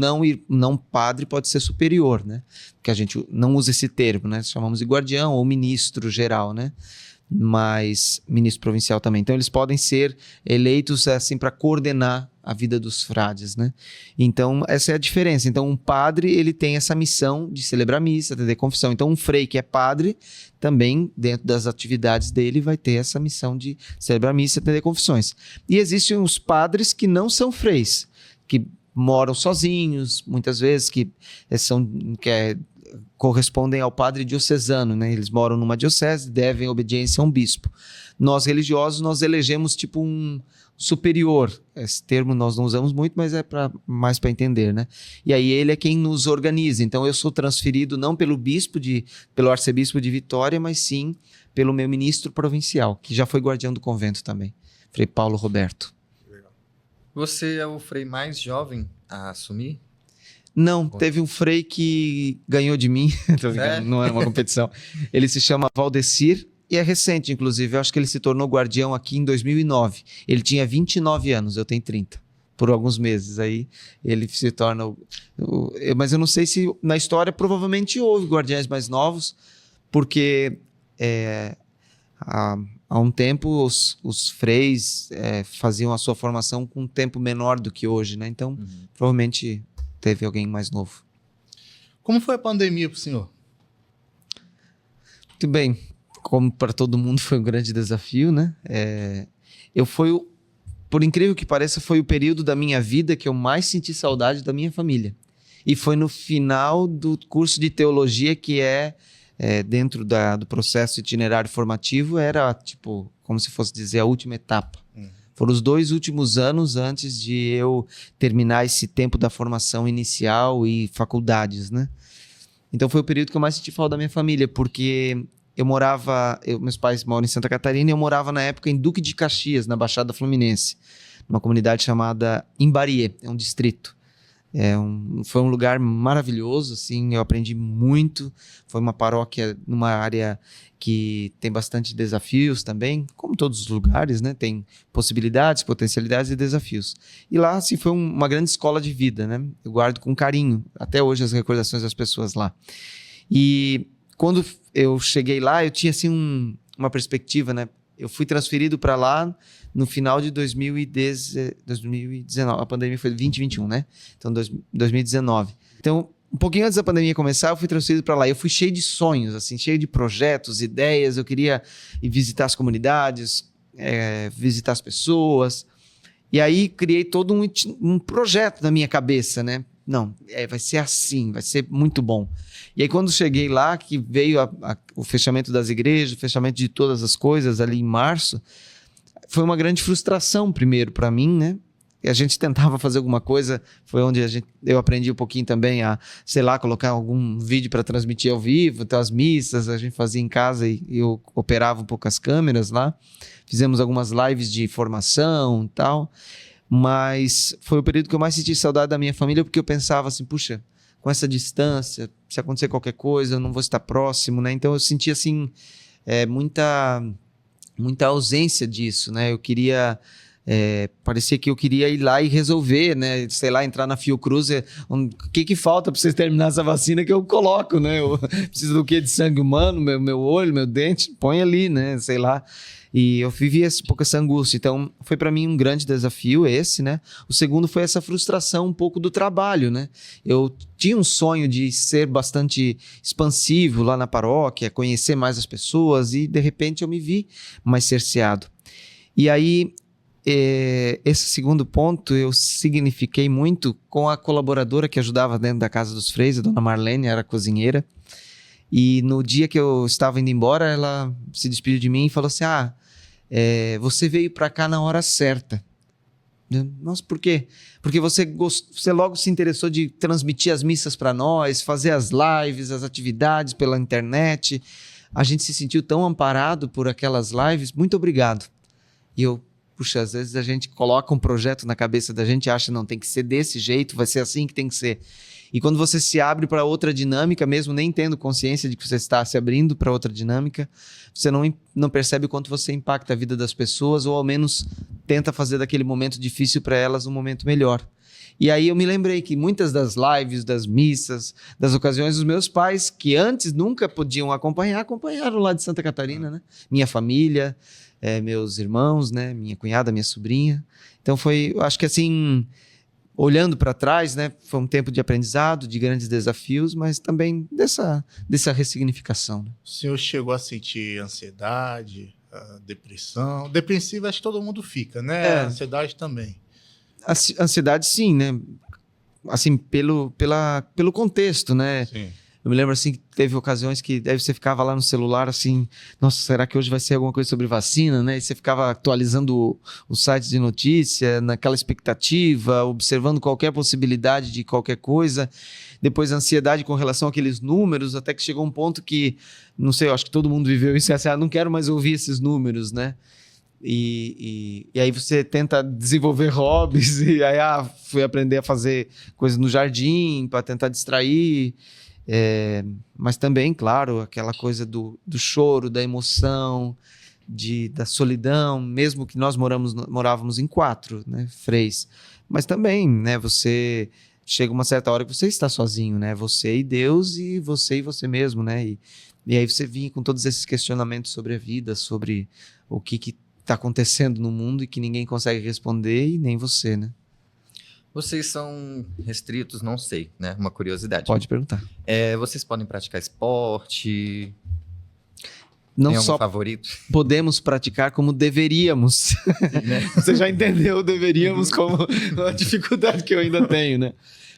não padre pode ser superior, né? Porque a gente não usa esse termo, né? Chamamos de guardião ou ministro geral, né? mas ministro provincial também. Então eles podem ser eleitos assim para coordenar a vida dos frades, né? Então essa é a diferença. Então um padre, ele tem essa missão de celebrar missa, atender confissão. Então um frei que é padre também, dentro das atividades dele, vai ter essa missão de celebrar missa, atender confissões. E existem os padres que não são freis, que moram sozinhos, muitas vezes, correspondem ao padre diocesano, né? Eles moram numa diocese, devem obediência a um bispo. Nós, religiosos, nós elegemos tipo um superior. Esse termo nós não usamos muito, mas é mais para entender, né? E aí ele é quem nos organiza. Então eu sou transferido não pelo pelo arcebispo de Vitória, mas sim pelo meu ministro provincial, que já foi guardião do convento também, Frei Paulo Roberto.
Você é o frei mais jovem a assumir?
Não, teve um frei que ganhou de mim, tô brincando, não era uma competição. Ele se chama Valdecir e é recente, inclusive. Eu acho que ele se tornou guardião aqui em 2009. Ele tinha 29 anos, eu tenho 30. Por alguns meses, aí ele se torna... Mas eu não sei se na história provavelmente houve guardiães mais novos, porque há um tempo os freis faziam a sua formação com um tempo menor do que hoje, né? Então, provavelmente teve alguém mais novo.
Como foi a pandemia para o senhor?
Muito bem. Como para todo mundo foi um grande desafio, né? Por incrível que pareça, foi o período da minha vida que eu mais senti saudade da minha família. E foi no final do curso de teologia, que dentro do processo itinerário formativo, era tipo, como se fosse dizer, a última etapa. Foram os 2 últimos anos antes de eu terminar esse tempo da formação inicial e faculdades, né? Então foi o período que eu mais senti falta da minha família, porque meus pais moram em Santa Catarina e eu morava na época em Duque de Caxias, na Baixada Fluminense, numa comunidade chamada Imbariê, é um distrito. Foi um lugar maravilhoso, assim, eu aprendi muito. Foi uma paróquia numa área que tem bastante desafios também, como todos os lugares, né? Tem possibilidades, potencialidades e desafios. E lá, assim, foi uma grande escola de vida, né? Eu guardo com carinho, até hoje, as recordações das pessoas lá. E quando eu cheguei lá, eu tinha, assim, uma perspectiva, né? Eu fui transferido para lá no final de 2019. A pandemia foi 2021, né? Então, 2019. Então, um pouquinho antes da pandemia começar, eu fui transferido para lá. Eu fui cheio de sonhos, assim, cheio de projetos, ideias. Eu queria ir visitar as comunidades, visitar as pessoas. E aí, criei todo um projeto na minha cabeça, né? Não, vai ser assim, vai ser muito bom. E aí, quando cheguei lá, que veio o fechamento das igrejas, o fechamento de todas as coisas ali em março, foi uma grande frustração primeiro para mim, né? E a gente tentava fazer alguma coisa, foi onde eu aprendi um pouquinho também a, sei lá, colocar algum vídeo para transmitir ao vivo, então as missas a gente fazia em casa e eu operava um pouco as câmeras lá. Fizemos algumas lives de formação e tal, mas foi o período que eu mais senti saudade da minha família, porque eu pensava assim, puxa, com essa distância, se acontecer qualquer coisa, eu não vou estar próximo, né? Então eu senti assim, muita ausência disso, né? Eu queria... parecia que eu queria ir lá e resolver, né? Sei lá, entrar na Fiocruz, o que falta para vocês terminar essa vacina que eu coloco, né? Eu preciso do quê? De sangue humano, meu olho, meu dente, põe ali, né? Sei lá. E eu vivi um pouco essa angústia. Então, foi para mim um grande desafio esse, né? O segundo foi essa frustração um pouco do trabalho, né? Eu tinha um sonho de ser bastante expansivo lá na paróquia, conhecer mais as pessoas e, de repente, eu me vi mais cerceado. E aí, esse segundo ponto eu signifiquei muito com a colaboradora que ajudava dentro da Casa dos Freis, a dona Marlene, era cozinheira. E no dia que eu estava indo embora, ela se despediu de mim e falou assim, você veio para cá na hora certa. Nossa, por quê? Porque você logo se interessou de transmitir as missas para nós, fazer as lives, as atividades pela internet. A gente se sentiu tão amparado por aquelas lives. Muito obrigado. E puxa, às vezes a gente coloca um projeto na cabeça da gente e acha, não, tem que ser desse jeito, vai ser assim que tem que ser. E quando você se abre para outra dinâmica, mesmo nem tendo consciência de que você está se abrindo para outra dinâmica, você não percebe o quanto você impacta a vida das pessoas, ou ao menos tenta fazer daquele momento difícil para elas um momento melhor. E aí eu me lembrei que muitas das lives, das missas, das ocasiões, os meus pais, que antes nunca podiam acompanhar, acompanharam lá de Santa Catarina, né? Minha família, meus irmãos, né? Minha cunhada, minha sobrinha. Então eu acho que assim, olhando para trás, né? Foi um tempo de aprendizado, de grandes desafios, mas também dessa ressignificação. Né?
O senhor chegou a sentir ansiedade, depressão? Depressivo acho que todo mundo fica, né? Ansiedade também.
Ansiedade, sim, né? Assim, pelo contexto, né?
Sim.
Eu me lembro, assim, que teve ocasiões que você ficava lá no celular, assim, nossa, será que hoje vai ser alguma coisa sobre vacina, né? E você ficava atualizando o site de notícia, naquela expectativa, observando qualquer possibilidade de qualquer coisa. Depois a ansiedade com relação àqueles números, até que chegou um ponto que, não sei, eu acho que todo mundo viveu isso, assim, não quero mais ouvir esses números, né? E aí você tenta desenvolver hobbies e aí fui aprender a fazer coisas no jardim para tentar distrair, mas também, claro, aquela coisa do choro, da emoção, da solidão, mesmo que nós morávamos em 4, né, freis, mas também, né, você chega uma certa hora que você está sozinho, né, você e Deus e você mesmo, né, e aí você vinha com todos esses questionamentos sobre a vida, sobre o que está acontecendo no mundo e que ninguém consegue responder e nem você, né?
Vocês são restritos, não sei, né? Uma curiosidade.
Pode perguntar.
Vocês podem praticar esporte?
Não
Tem algum
só
favorito?
podemos praticar como deveríamos.
Né?
Você já entendeu deveríamos como a dificuldade que eu ainda tenho, né?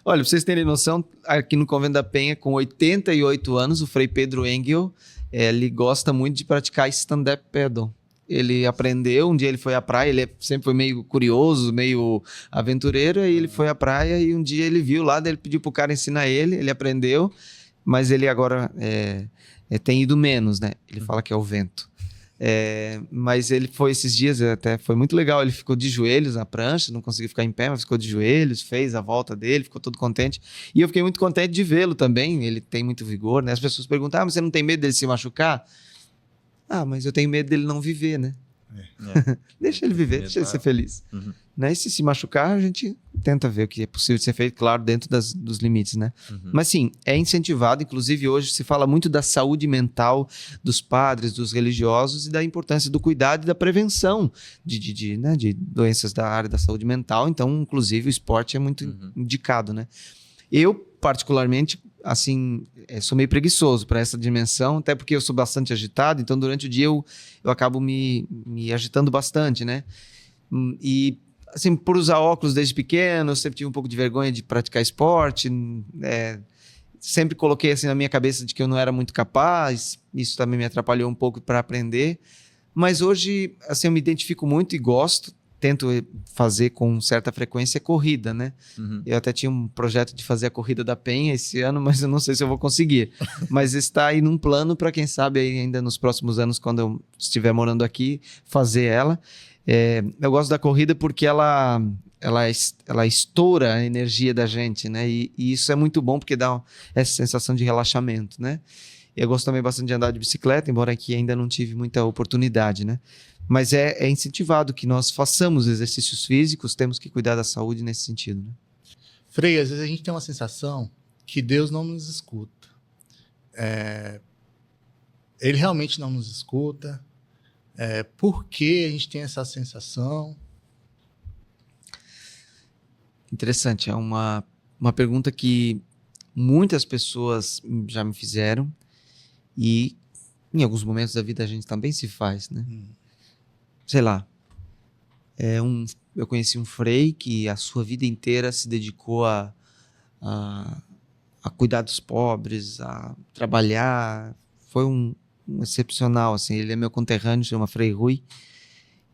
Olha, pra vocês terem noção, aqui no Convento da Penha, com 88 anos, o Frei Pedro Engel, ele gosta muito de praticar stand-up paddle. Ele aprendeu, um dia ele foi à praia, ele sempre foi meio curioso, meio aventureiro, e ele foi à praia e um dia ele viu lá, daí ele pediu pro cara ensinar ele aprendeu, mas ele agora tem ido menos, né? Ele fala que é o vento. Mas ele foi esses dias, até foi muito legal, ele ficou de joelhos na prancha, não conseguiu ficar em pé, mas ficou de joelhos, fez a volta dele, ficou todo contente. E eu fiquei muito contente de vê-lo também, ele tem muito vigor, né? As pessoas perguntam, mas você não tem medo dele se machucar? Mas eu tenho medo dele não viver, né? Deixa ele viver, deixa ele ser feliz.
Uhum.
Né? E se machucar, a gente tenta ver o que é possível de ser feito, claro, dentro dos limites, né?
Uhum.
Mas sim, é incentivado, inclusive hoje se fala muito da saúde mental dos padres, dos religiosos e da importância do cuidado e da prevenção de doenças da área da saúde mental. Então, inclusive, o esporte é muito indicado, né? Eu, particularmente, assim, sou meio preguiçoso para essa dimensão, até porque eu sou bastante agitado, então durante o dia eu acabo me agitando bastante, né? E, assim, por usar óculos desde pequeno, eu sempre tive um pouco de vergonha de praticar esporte, sempre coloquei assim na minha cabeça de que eu não era muito capaz, isso também me atrapalhou um pouco para aprender, mas hoje, assim, eu me identifico muito e gosto, tento fazer com certa frequência corrida, né?
Uhum.
Eu até tinha um projeto de fazer a Corrida da Penha esse ano, mas eu não sei se eu vou conseguir. Mas está aí num plano para quem sabe aí ainda nos próximos anos, quando eu estiver morando aqui, fazer ela. Eu gosto da corrida porque ela estoura a energia da gente, né? E isso é muito bom porque dá essa sensação de relaxamento, né? Eu gosto também bastante de andar de bicicleta, embora aqui ainda não tive muita oportunidade, né? Mas é incentivado que nós façamos exercícios físicos, temos que cuidar da saúde nesse sentido, né?
Frei, às vezes a gente tem uma sensação que Deus não nos escuta. Ele realmente não nos escuta. Por que a gente tem essa sensação?
Interessante, é uma pergunta que muitas pessoas já me fizeram e em alguns momentos da vida a gente também se faz, né? Sei lá, eu conheci um frei que a sua vida inteira se dedicou a cuidar dos pobres, a trabalhar, foi um excepcional, assim, ele é meu conterrâneo, chama Frei Rui,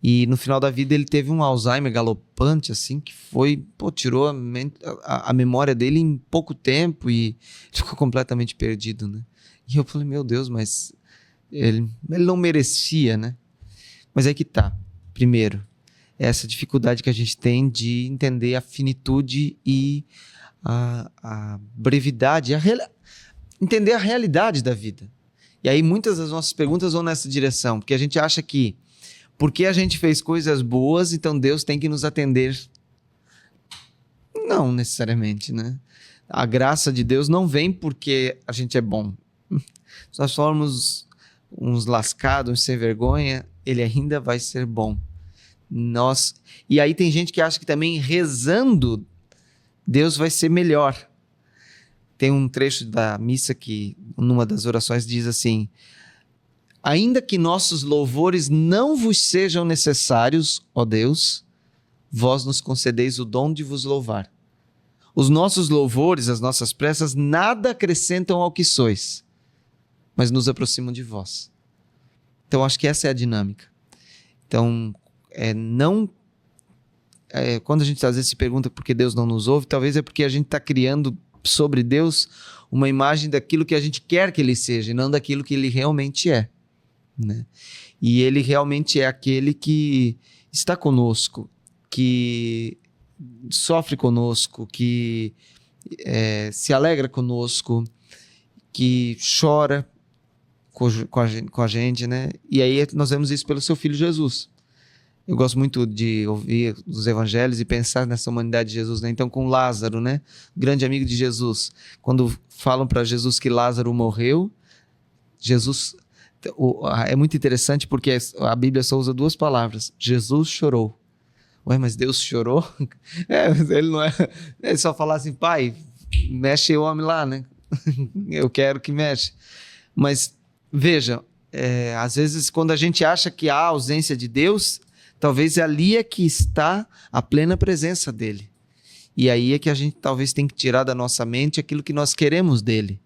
e no final da vida ele teve um Alzheimer galopante, assim, que tirou a memória dele em pouco tempo e ficou completamente perdido, né? E eu falei, meu Deus, mas ele não merecia, né? Mas é que tá. Primeiro, essa dificuldade que a gente tem de entender a finitude e a brevidade, entender a realidade da vida. E aí muitas das nossas perguntas vão nessa direção, porque a gente acha que porque a gente fez coisas boas, então Deus tem que nos atender. Não necessariamente, né? A graça de Deus não vem porque a gente é bom. Se nós formos uns lascados, uns sem vergonha, ele ainda vai ser bom. E aí tem gente que acha que também rezando, Deus vai ser melhor. Tem um trecho da missa que, numa das orações, diz assim: ainda que nossos louvores não vos sejam necessários, ó Deus, vós nos concedeis o dom de vos louvar. Os nossos louvores, as nossas preces, nada acrescentam ao que sois, mas nos aproximam de vós. Então, acho que essa é a dinâmica. Então, quando a gente às vezes se pergunta por que Deus não nos ouve, talvez é porque a gente está criando sobre Deus uma imagem daquilo que a gente quer que ele seja, e não daquilo que ele realmente é, né? E ele realmente é aquele que está conosco, que sofre conosco, que se alegra conosco, que chora com a gente, né? E aí nós vemos isso pelo seu Filho Jesus. Eu gosto muito de ouvir os evangelhos e pensar nessa humanidade de Jesus, né? Então, com Lázaro, né? Grande amigo de Jesus. Quando falam para Jesus que Lázaro morreu, Jesus... É muito interessante porque a Bíblia só usa 2 palavras. Jesus chorou. Ué, mas Deus chorou? Ele não é... Ele só fala assim, pai, mexe o homem lá, né? Eu quero que mexe. Mas, veja, às vezes quando a gente acha que há ausência de Deus, talvez ali é que está a plena presença dele. E aí é que a gente talvez tem que tirar da nossa mente aquilo que nós queremos dele.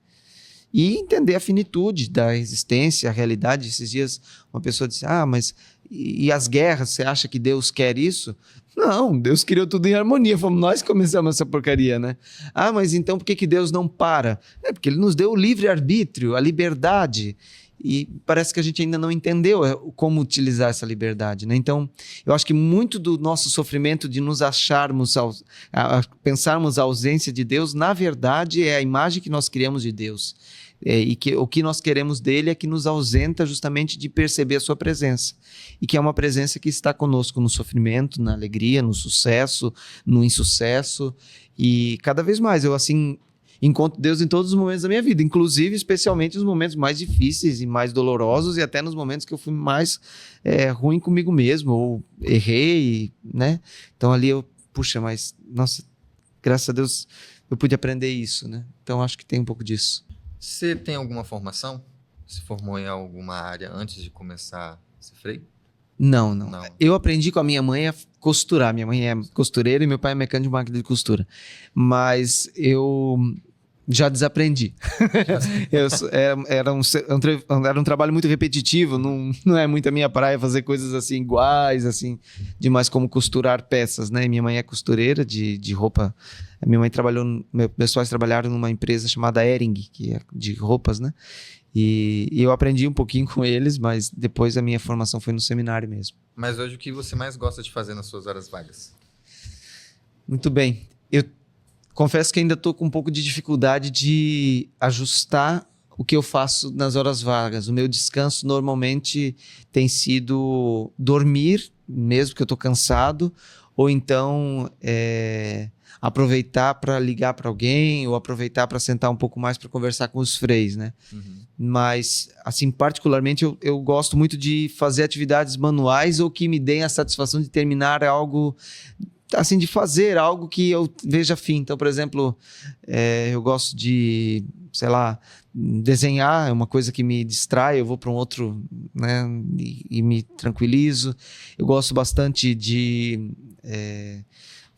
E entender a finitude da existência, a realidade. Esses dias uma pessoa disse, mas e as guerras, você acha que Deus quer isso? Não, Deus criou tudo em harmonia, fomos nós que começamos essa porcaria, né? Mas então por que Deus não para? Porque ele nos deu o livre-arbítrio, a liberdade. E parece que a gente ainda não entendeu como utilizar essa liberdade, né? Então, eu acho que muito do nosso sofrimento de nos acharmos, pensarmos a ausência de Deus, na verdade é a imagem que nós criamos de Deus. E que o que nós queremos dele é que nos ausenta justamente de perceber a sua presença. E que é uma presença que está conosco no sofrimento, na alegria, no sucesso, no insucesso. E cada vez mais eu, assim... encontro Deus em todos os momentos da minha vida, inclusive, especialmente nos momentos mais difíceis e mais dolorosos, e até nos momentos que eu fui mais ruim comigo mesmo, ou errei, né? Então ali mas, nossa, graças a Deus eu pude aprender isso, né? Então acho que tem um pouco disso.
Você tem alguma formação? Se formou em alguma área antes de começar a ser freio?
Não. Eu aprendi com a minha mãe a costurar. Minha mãe é costureira e meu pai é mecânico de máquina de costura. Mas eu já desaprendi. Era um trabalho muito repetitivo, não é muito a minha praia fazer coisas assim iguais, assim, demais como costurar peças, né? Minha mãe é costureira de roupa. Minha mãe meus pais trabalharam numa empresa chamada Hering, que é de roupas, né? E eu aprendi um pouquinho com eles, mas depois a minha formação foi no seminário mesmo.
Mas hoje o que você mais gosta de fazer nas suas horas vagas?
Muito bem. Eu confesso que ainda estou com um pouco de dificuldade de ajustar o que eu faço nas horas vagas. O meu descanso normalmente tem sido dormir, mesmo que eu estou cansado, ou então aproveitar para ligar para alguém, ou aproveitar para sentar um pouco mais para conversar com os freis, né? Uhum. Mas, assim, particularmente, eu gosto muito de fazer atividades manuais ou que me deem a satisfação de terminar algo, assim, de fazer algo que eu veja fim. Então, por exemplo, eu gosto de, sei lá, desenhar, é uma coisa que me distrai, eu vou para um outro, né, e me tranquilizo. Eu gosto bastante de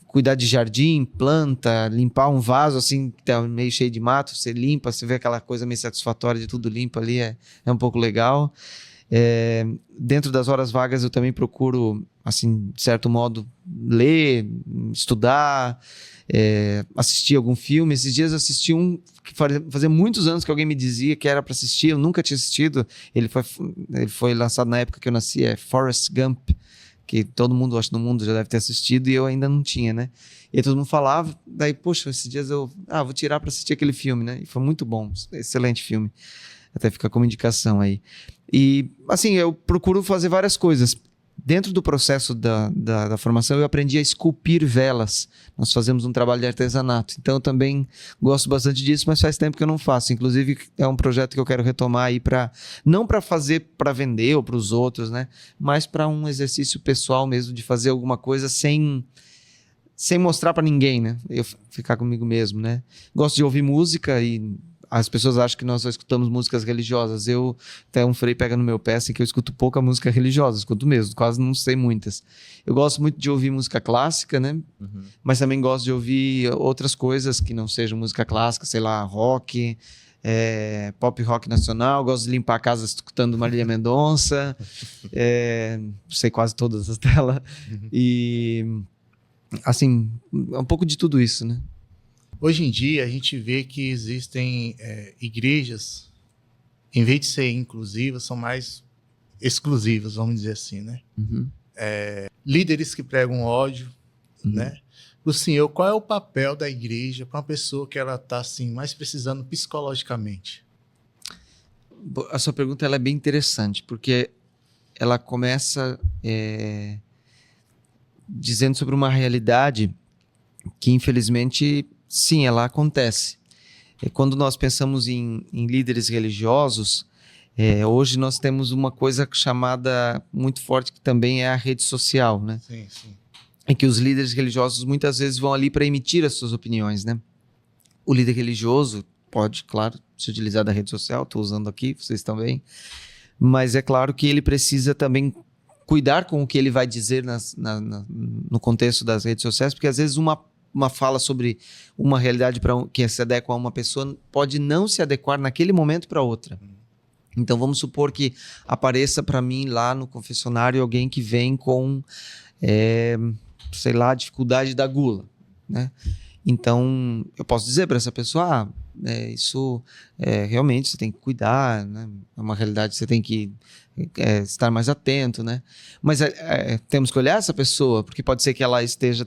cuidar de jardim, planta, limpar um vaso assim, que tá meio cheio de mato, você limpa, você vê aquela coisa meio satisfatória de tudo limpo ali, é um pouco legal. Dentro das horas vagas eu também procuro, assim, de certo modo, ler, estudar, assistir algum filme. Esses dias eu assisti um que fazia muitos anos que alguém me dizia que era para assistir, eu nunca tinha assistido. Ele foi lançado na época que eu nasci, Forrest Gump, que todo mundo, acho, no mundo já deve ter assistido, e eu ainda não tinha, né? E aí todo mundo falava, daí, poxa, esses dias eu vou tirar para assistir aquele filme, né? E foi muito bom, excelente filme. Até fica como indicação aí. E, assim, eu procuro fazer várias coisas. Dentro do processo da formação, eu aprendi a esculpir velas. Nós fazemos um trabalho de artesanato. Então, eu também gosto bastante disso, mas faz tempo que eu não faço. Inclusive, é um projeto que eu quero retomar aí não para fazer para vender ou para os outros, né? Mas para um exercício pessoal mesmo, de fazer alguma coisa sem mostrar para ninguém, né? Eu ficar comigo mesmo, né? Gosto de ouvir música e as pessoas acham que nós só escutamos músicas religiosas. Até um freio pega no meu pé, assim, que eu escuto pouca música religiosa, escuto mesmo, quase não sei muitas. Eu gosto muito de ouvir música clássica, né? Mas também gosto de ouvir outras coisas que não sejam música clássica, sei lá, rock, pop rock nacional. Gosto de limpar a casa escutando Marília Mendonça, sei quase todas as dela. E, assim, é um pouco de tudo isso, né?
Hoje em dia, a gente vê que existem igrejas, em vez de ser inclusivas, são mais exclusivas, vamos dizer assim, né? Líderes que pregam ódio, né? O senhor, qual é o papel da igreja para uma pessoa que ela está assim, mais precisando psicologicamente?
A sua pergunta ela é bem interessante, porque ela começa dizendo sobre uma realidade que, infelizmente, sim, ela acontece. Quando nós pensamos em líderes religiosos, hoje nós temos uma coisa chamada muito forte, que também é a rede social, né?
Sim, sim.
Em que os líderes religiosos muitas vezes vão ali para emitir as suas opiniões, né? O líder religioso pode, claro, se utilizar da rede social, estou usando aqui, vocês também, mas é claro que ele precisa também cuidar com o que ele vai dizer no contexto das redes sociais, porque às vezes uma fala sobre uma realidade que se adequa a uma pessoa pode não se adequar naquele momento para outra. Então vamos supor que apareça para mim lá no confessionário alguém que vem com, sei lá, dificuldade da gula, né? Então eu posso dizer para essa pessoa, isso realmente você tem que cuidar, né? É uma realidade que você tem que estar mais atento, né? Mas temos que olhar essa pessoa, porque pode ser que ela esteja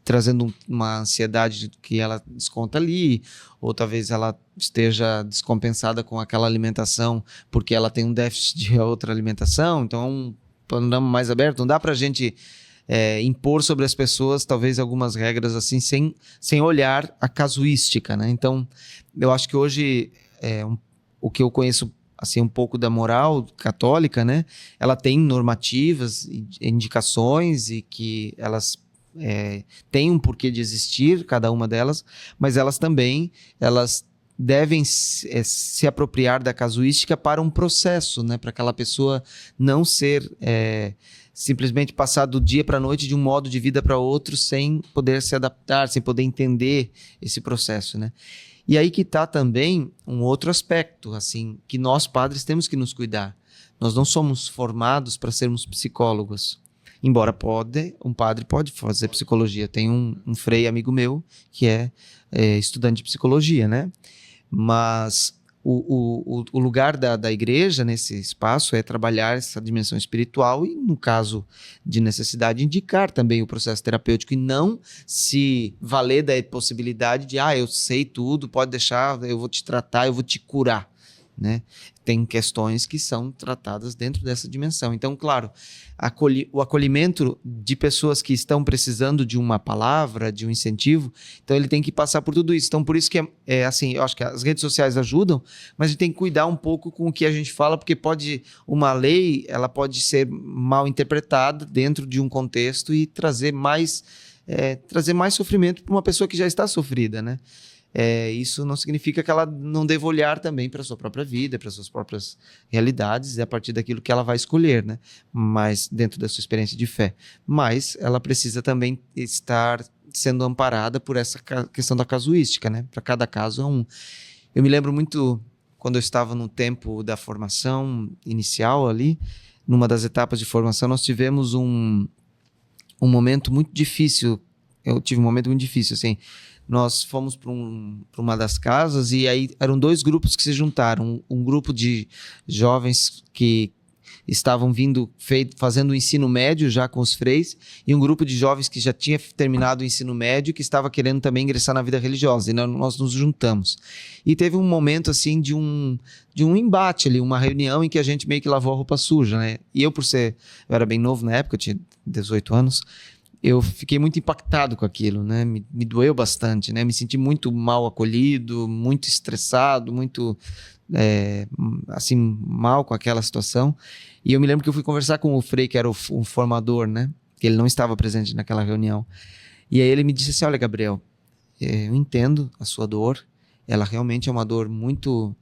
trazendo uma ansiedade que ela desconta ali, ou talvez ela esteja descompensada com aquela alimentação porque ela tem um déficit de outra alimentação. Então é um panorama mais aberto. Não dá para a gente impor sobre as pessoas talvez algumas regras assim sem olhar a casuística, né? Então eu acho que hoje o que eu conheço assim um pouco da moral católica, né? Ela tem normativas, indicações e que elas tem um porquê de existir, cada uma delas, mas elas devem se apropriar da casuística para um processo, né? Para aquela pessoa não ser simplesmente passar do dia para a noite de um modo de vida para outro sem poder se adaptar, sem poder entender esse processo, né? E aí que está também um outro aspecto, assim, que nós padres temos que nos cuidar. Nós não somos formados para sermos psicólogos. Embora um padre pode fazer psicologia. Tem um frei amigo meu que é estudante de psicologia, né? Mas o lugar da igreja nesse espaço é trabalhar essa dimensão espiritual e, no caso de necessidade, indicar também o processo terapêutico e não se valer da possibilidade de eu sei tudo, pode deixar, eu vou te tratar, eu vou te curar, né? Tem questões que são tratadas dentro dessa dimensão. Então, claro, o acolhimento de pessoas que estão precisando de uma palavra, de um incentivo, então ele tem que passar por tudo isso. Então, por isso que assim, eu acho que as redes sociais ajudam, mas a gente tem que cuidar um pouco com o que a gente fala, porque uma lei, ela pode ser mal interpretada dentro de um contexto e trazer mais sofrimento para uma pessoa que já está sofrida, né? Isso não significa que ela não deva olhar também para a sua própria vida, para as suas próprias realidades, e a partir daquilo que ela vai escolher, né? Mas dentro da sua experiência de fé. Mas ela precisa também estar sendo amparada por essa questão da casuística, né? Para cada caso é um. Eu me lembro muito quando eu estava no tempo da formação inicial ali, numa das etapas de formação, nós tivemos um momento muito difícil. Eu tive um momento muito difícil, assim. Nós fomos para uma das casas e aí eram dois grupos que se juntaram. Um grupo de jovens que estavam fazendo o ensino médio já com os freis, e um grupo de jovens que já tinha terminado o ensino médio que estava querendo também ingressar na vida religiosa, e nós nos juntamos. E teve um momento assim de um embate ali, uma reunião em que a gente meio que lavou a roupa suja, né? E eu era bem novo na época, eu tinha 18 anos, eu fiquei muito impactado com aquilo, né? Me doeu bastante, né? Me senti muito mal acolhido, muito estressado, muito assim, mal com aquela situação. E eu me lembro que eu fui conversar com o Frei, que era o formador, né? Que ele não estava presente naquela reunião. E aí ele me disse assim: olha, Gabriel, eu entendo a sua dor, ela realmente é uma dor muito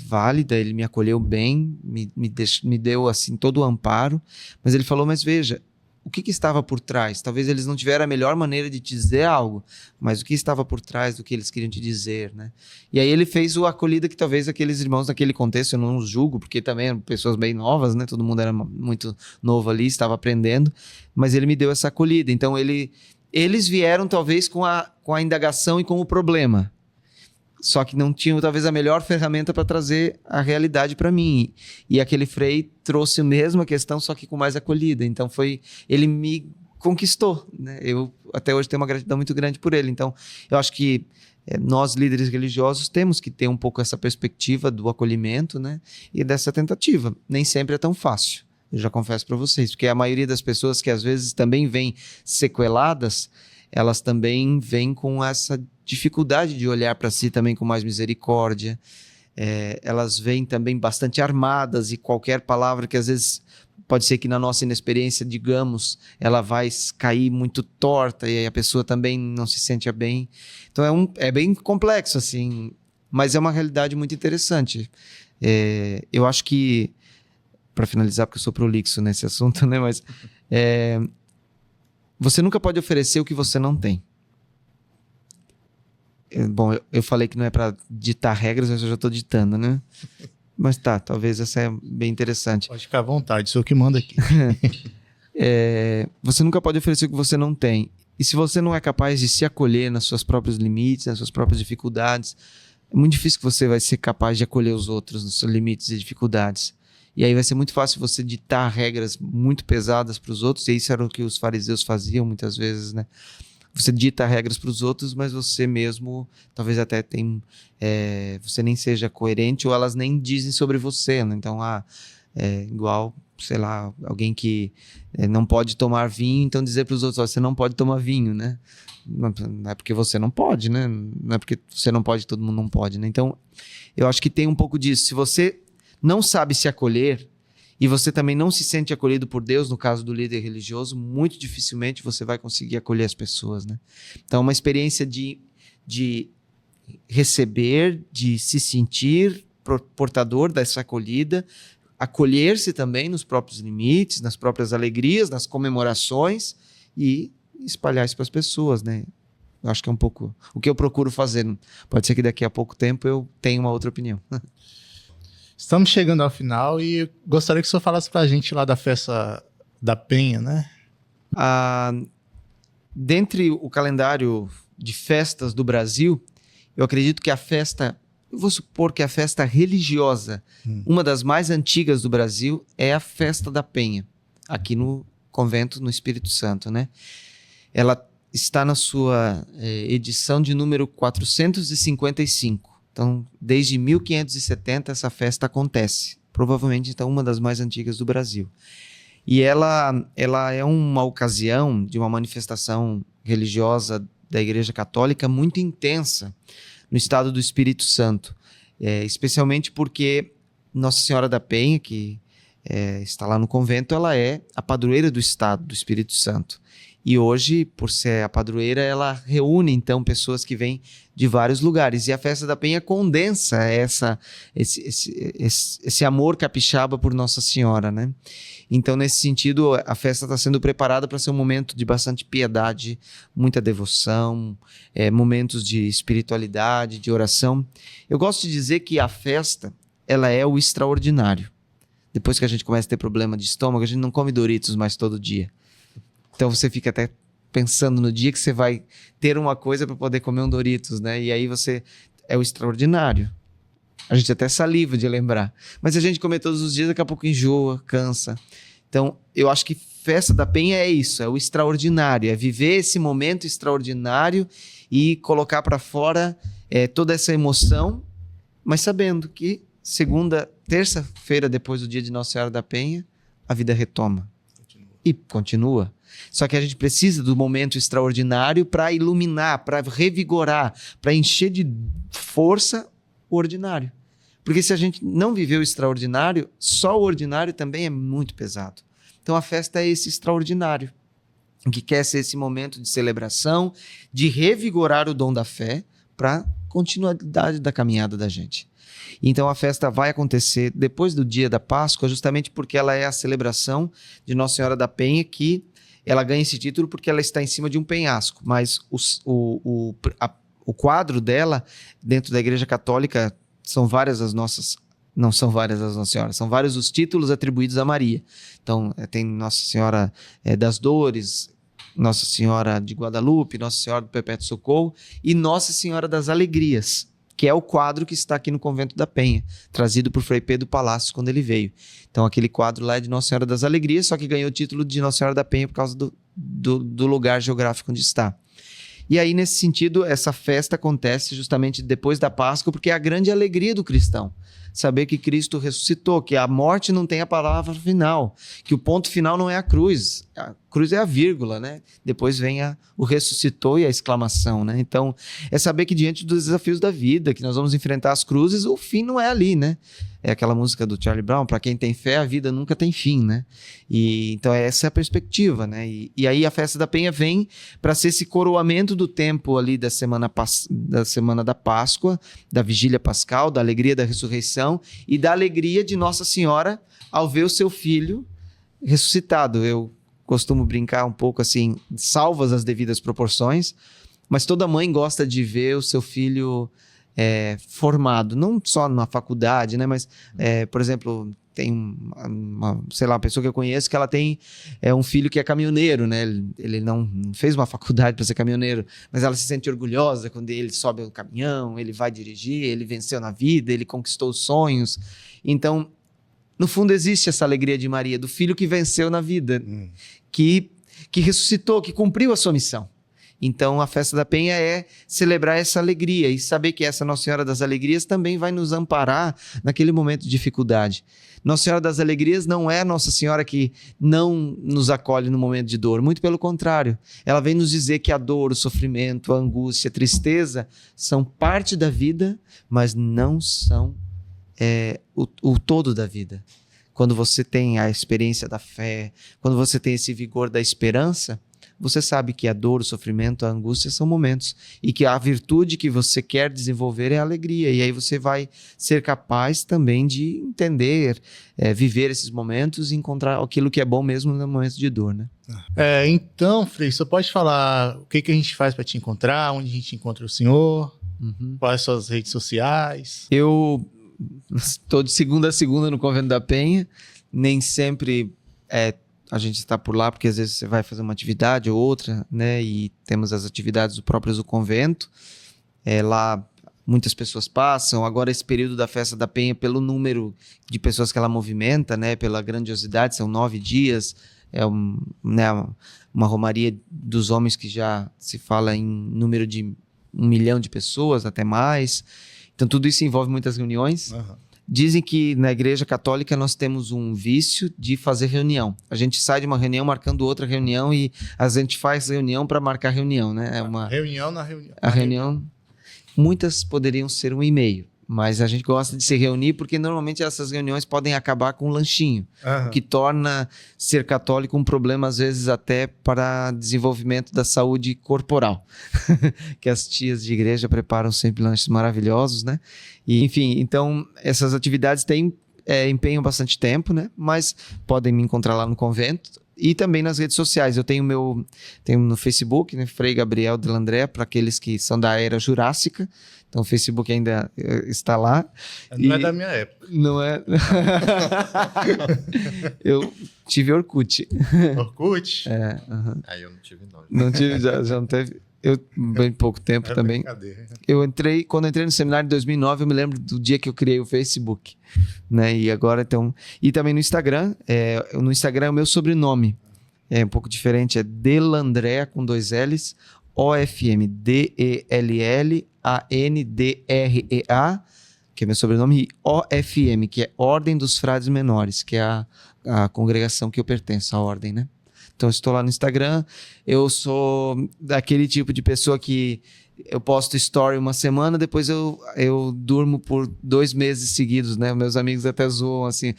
válida, ele me acolheu bem, me deu assim todo o amparo, mas ele falou: mas veja, o que estava por trás? Talvez eles não tiveram a melhor maneira de te dizer algo, mas o que estava por trás do que eles queriam te dizer, né? E aí ele fez a acolhida que talvez aqueles irmãos naquele contexto, eu não os julgo, porque também eram pessoas bem novas, né? Todo mundo era muito novo ali, estava aprendendo, mas ele me deu essa acolhida. Então eles vieram talvez com a indagação e com o problema, só que não tinham talvez a melhor ferramenta para trazer a realidade para mim. E aquele Frei trouxe a mesma questão, só que com mais acolhida. Então ele me conquistou, né? Eu até hoje tenho uma gratidão muito grande por ele. Então eu acho que nós, líderes religiosos, temos que ter um pouco essa perspectiva do acolhimento, né? E dessa tentativa. Nem sempre é tão fácil, eu já confesso para vocês, porque a maioria das pessoas que às vezes também vêm sequeladas, elas também vêm com essa dificuldade de olhar para si também com mais misericórdia. Elas vêm também bastante armadas, e qualquer palavra que às vezes pode ser que na nossa inexperiência, digamos, ela vai cair muito torta, e aí a pessoa também não se sente bem. Então é bem complexo, assim, mas é uma realidade muito interessante. Eu acho que, para finalizar, porque eu sou prolixo nesse assunto, né, mas você nunca pode oferecer o que você não tem. Bom, eu falei que não é para ditar regras, mas eu já estou ditando, né? Mas tá, talvez essa é bem interessante.
Pode ficar à vontade, sou eu que mando aqui.
Você nunca pode oferecer o que você não tem. E se você não é capaz de se acolher nos seus próprios limites, nas suas próprias dificuldades, é muito difícil que você vai ser capaz de acolher os outros nos seus limites e dificuldades. E aí vai ser muito fácil você ditar regras muito pesadas para os outros, e isso era o que os fariseus faziam muitas vezes, né? Você dita regras para os outros, mas você mesmo talvez até você nem seja coerente, ou elas nem dizem sobre você, né? Então, igual, sei lá, alguém que não pode tomar vinho, então dizer para os outros: você não pode tomar vinho, né? Não é porque você não pode, né? Não é porque você não pode, todo mundo não pode, né? Então, eu acho que tem um pouco disso. Se você não sabe se acolher, e você também não se sente acolhido por Deus, no caso do líder religioso, muito dificilmente você vai conseguir acolher as pessoas, né? Então, uma experiência de receber, de se sentir portador dessa acolhida, acolher-se também nos próprios limites, nas próprias alegrias, nas comemorações, e espalhar isso para as pessoas, né? Eu acho que é um pouco o que eu procuro fazer. Pode ser que daqui a pouco tempo eu tenha uma outra opinião.
Estamos chegando ao final e gostaria que o senhor falasse para a gente lá da festa da Penha, né?
Dentre o calendário de festas do Brasil, eu acredito que eu vou supor que a festa religiosa, uma das mais antigas do Brasil, é a festa da Penha, aqui no convento no Espírito Santo, né? Ela está na sua edição de número 455. Então, desde 1570 essa festa acontece. Provavelmente, então, uma das mais antigas do Brasil. E ela é uma ocasião de uma manifestação religiosa da Igreja Católica muito intensa no estado do Espírito Santo. Especialmente porque Nossa Senhora da Penha, que está lá no convento, ela é a padroeira do estado do Espírito Santo. E hoje, por ser a padroeira, ela reúne, então, pessoas que vêm de vários lugares. E a Festa da Penha condensa esse amor capixaba por Nossa Senhora, né? Então, nesse sentido, a festa está sendo preparada para ser um momento de bastante piedade, muita devoção, momentos de espiritualidade, de oração. Eu gosto de dizer que a festa, ela é o extraordinário. Depois que a gente começa a ter problema de estômago, a gente não come Doritos mais todo dia. Então você fica até pensando no dia que você vai ter uma coisa para poder comer um Doritos, né? E aí é o extraordinário. A gente até saliva de lembrar. Mas se a gente comer todos os dias, daqui a pouco enjoa, cansa. Então, eu acho que Festa da Penha é isso, é o extraordinário, é viver esse momento extraordinário e colocar para fora toda essa emoção, mas sabendo que terça-feira depois do dia de Nossa Senhora da Penha, a vida retoma. E continua. Só que a gente precisa do momento extraordinário para iluminar, para revigorar, para encher de força o ordinário. Porque se a gente não viver o extraordinário, só o ordinário também é muito pesado. Então a festa é esse extraordinário, que quer ser esse momento de celebração, de revigorar o dom da fé para a continuidade da caminhada da gente. Então a festa vai acontecer depois do dia da Páscoa, justamente porque ela é a celebração de Nossa Senhora da Penha, que ela ganha esse título porque ela está em cima de um penhasco, mas o quadro dela, dentro da Igreja Católica, são várias as nossas... Não são várias as Nossa Senhora, são vários os títulos atribuídos a Maria. Então, tem Nossa Senhora das Dores, Nossa Senhora de Guadalupe, Nossa Senhora do Perpétuo Socorro e Nossa Senhora das Alegrias, que é o quadro que está aqui no Convento da Penha, trazido por Frei Pedro Palácios quando ele veio. Então, aquele quadro lá é de Nossa Senhora das Alegrias, só que ganhou o título de Nossa Senhora da Penha por causa do lugar geográfico onde está. E aí, nesse sentido, essa festa acontece justamente depois da Páscoa, porque é a grande alegria do cristão. Saber que Cristo ressuscitou, que a morte não tem a palavra final, que o ponto final não é a cruz é a vírgula, né? Depois vem o ressuscitou e a exclamação, né? Então, é saber que diante dos desafios da vida, que nós vamos enfrentar as cruzes, o fim não é ali, né? É aquela música do Charlie Brown, para quem tem fé, a vida nunca tem fim, né? Então, essa é a perspectiva, né? E aí a Festa da Penha vem para ser esse coroamento do tempo ali da semana da Páscoa, da Vigília Pascal, da alegria da ressurreição e da alegria de Nossa Senhora ao ver o seu filho ressuscitado. Eu costumo brincar um pouco assim, salvas as devidas proporções, mas toda mãe gosta de ver o seu filho formado, não só na faculdade, né? Mas, por exemplo, tem uma pessoa que eu conheço que ela tem um filho que é caminhoneiro, né? Ele não fez uma faculdade para ser caminhoneiro, mas ela se sente orgulhosa quando ele sobe o caminhão, ele vai dirigir, ele venceu na vida, ele conquistou os sonhos. Então, no fundo, existe essa alegria de Maria, do filho que venceu na vida, que ressuscitou, que cumpriu a sua missão. Então, a Festa da Penha é celebrar essa alegria e saber que essa Nossa Senhora das Alegrias também vai nos amparar naquele momento de dificuldade. Nossa Senhora das Alegrias não é a Nossa Senhora que não nos acolhe no momento de dor, muito pelo contrário. Ela vem nos dizer que a dor, o sofrimento, a angústia, a tristeza são parte da vida, mas não são o todo da vida. Quando você tem a experiência da fé, quando você tem esse vigor da esperança, você sabe que a dor, o sofrimento, a angústia são momentos e que a virtude que você quer desenvolver é a alegria. E aí você vai ser capaz também de entender, viver esses momentos e encontrar aquilo que é bom mesmo no momento de dor, né?
Então, Frei, você pode falar o que a gente faz para te encontrar, onde a gente encontra o senhor, quais são as suas redes sociais?
Eu estou de segunda a segunda no Convento da Penha, nem sempre a gente está por lá, porque às vezes você vai fazer uma atividade ou outra, né? E temos as atividades próprias do convento. Lá muitas pessoas passam. Agora, esse período da Festa da Penha, pelo número de pessoas que ela movimenta, né? Pela grandiosidade, são 9 dias. Uma romaria dos homens que já se fala em número de 1 milhão de pessoas, até mais. Então, tudo isso envolve muitas reuniões. Dizem que na Igreja Católica nós temos um vício de fazer reunião. A gente sai de uma reunião marcando outra reunião e a gente faz reunião para marcar reunião, né?
Reunião na reunião.
A reunião, muitas poderiam ser 1 e-mail, mas a gente gosta de se reunir porque normalmente essas reuniões podem acabar com um lanchinho, o que torna ser católico um problema, às vezes, até para desenvolvimento da saúde corporal. Que as tias de igreja preparam sempre lanches maravilhosos, né? E, enfim, então essas atividades empenham bastante tempo, né? Mas podem me encontrar lá no convento e também nas redes sociais. Eu tenho no Facebook, né? Frei Gabriel Delandré, para aqueles que são da era jurássica. Então o Facebook ainda está lá.
Não é da minha época.
Não é? Eu tive Orkut.
Orkut?
Aí eu não tive não.
Não tive, já não teve. Eu, bem pouco tempo também.
Brincadeira.
Quando eu entrei no seminário em 2009, eu me lembro do dia que eu criei o Facebook, né? E agora, então... E também no Instagram, no Instagram é o meu sobrenome. É um pouco diferente, é Dellandrea, com 2 L's, OFM, DELLANDREA, que é meu sobrenome, e OFM, que é Ordem dos Frades Menores, que é a congregação que eu pertenço, a ordem, né? Então, eu estou lá no Instagram, eu sou daquele tipo de pessoa que eu posto story uma semana, depois eu durmo por 2 meses seguidos, né? Meus amigos até zoam assim.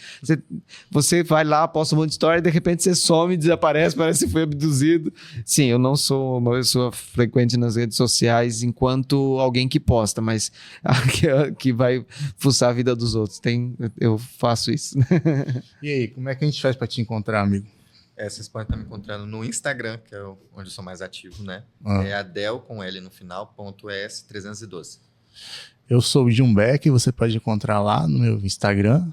Você vai lá, posta um monte de story, e de repente você some, desaparece, parece que foi abduzido. Sim, eu não sou uma pessoa frequente nas redes sociais enquanto alguém que posta, mas que vai fuçar a vida dos outros. Eu faço isso.
E aí, como é que a gente faz para te encontrar, amigo?
Vocês podem estar me encontrando no Instagram, que é onde eu sou mais ativo, né? É Adel, com L no final, .s312.
Eu sou o Jumbeck, você pode encontrar lá no meu Instagram.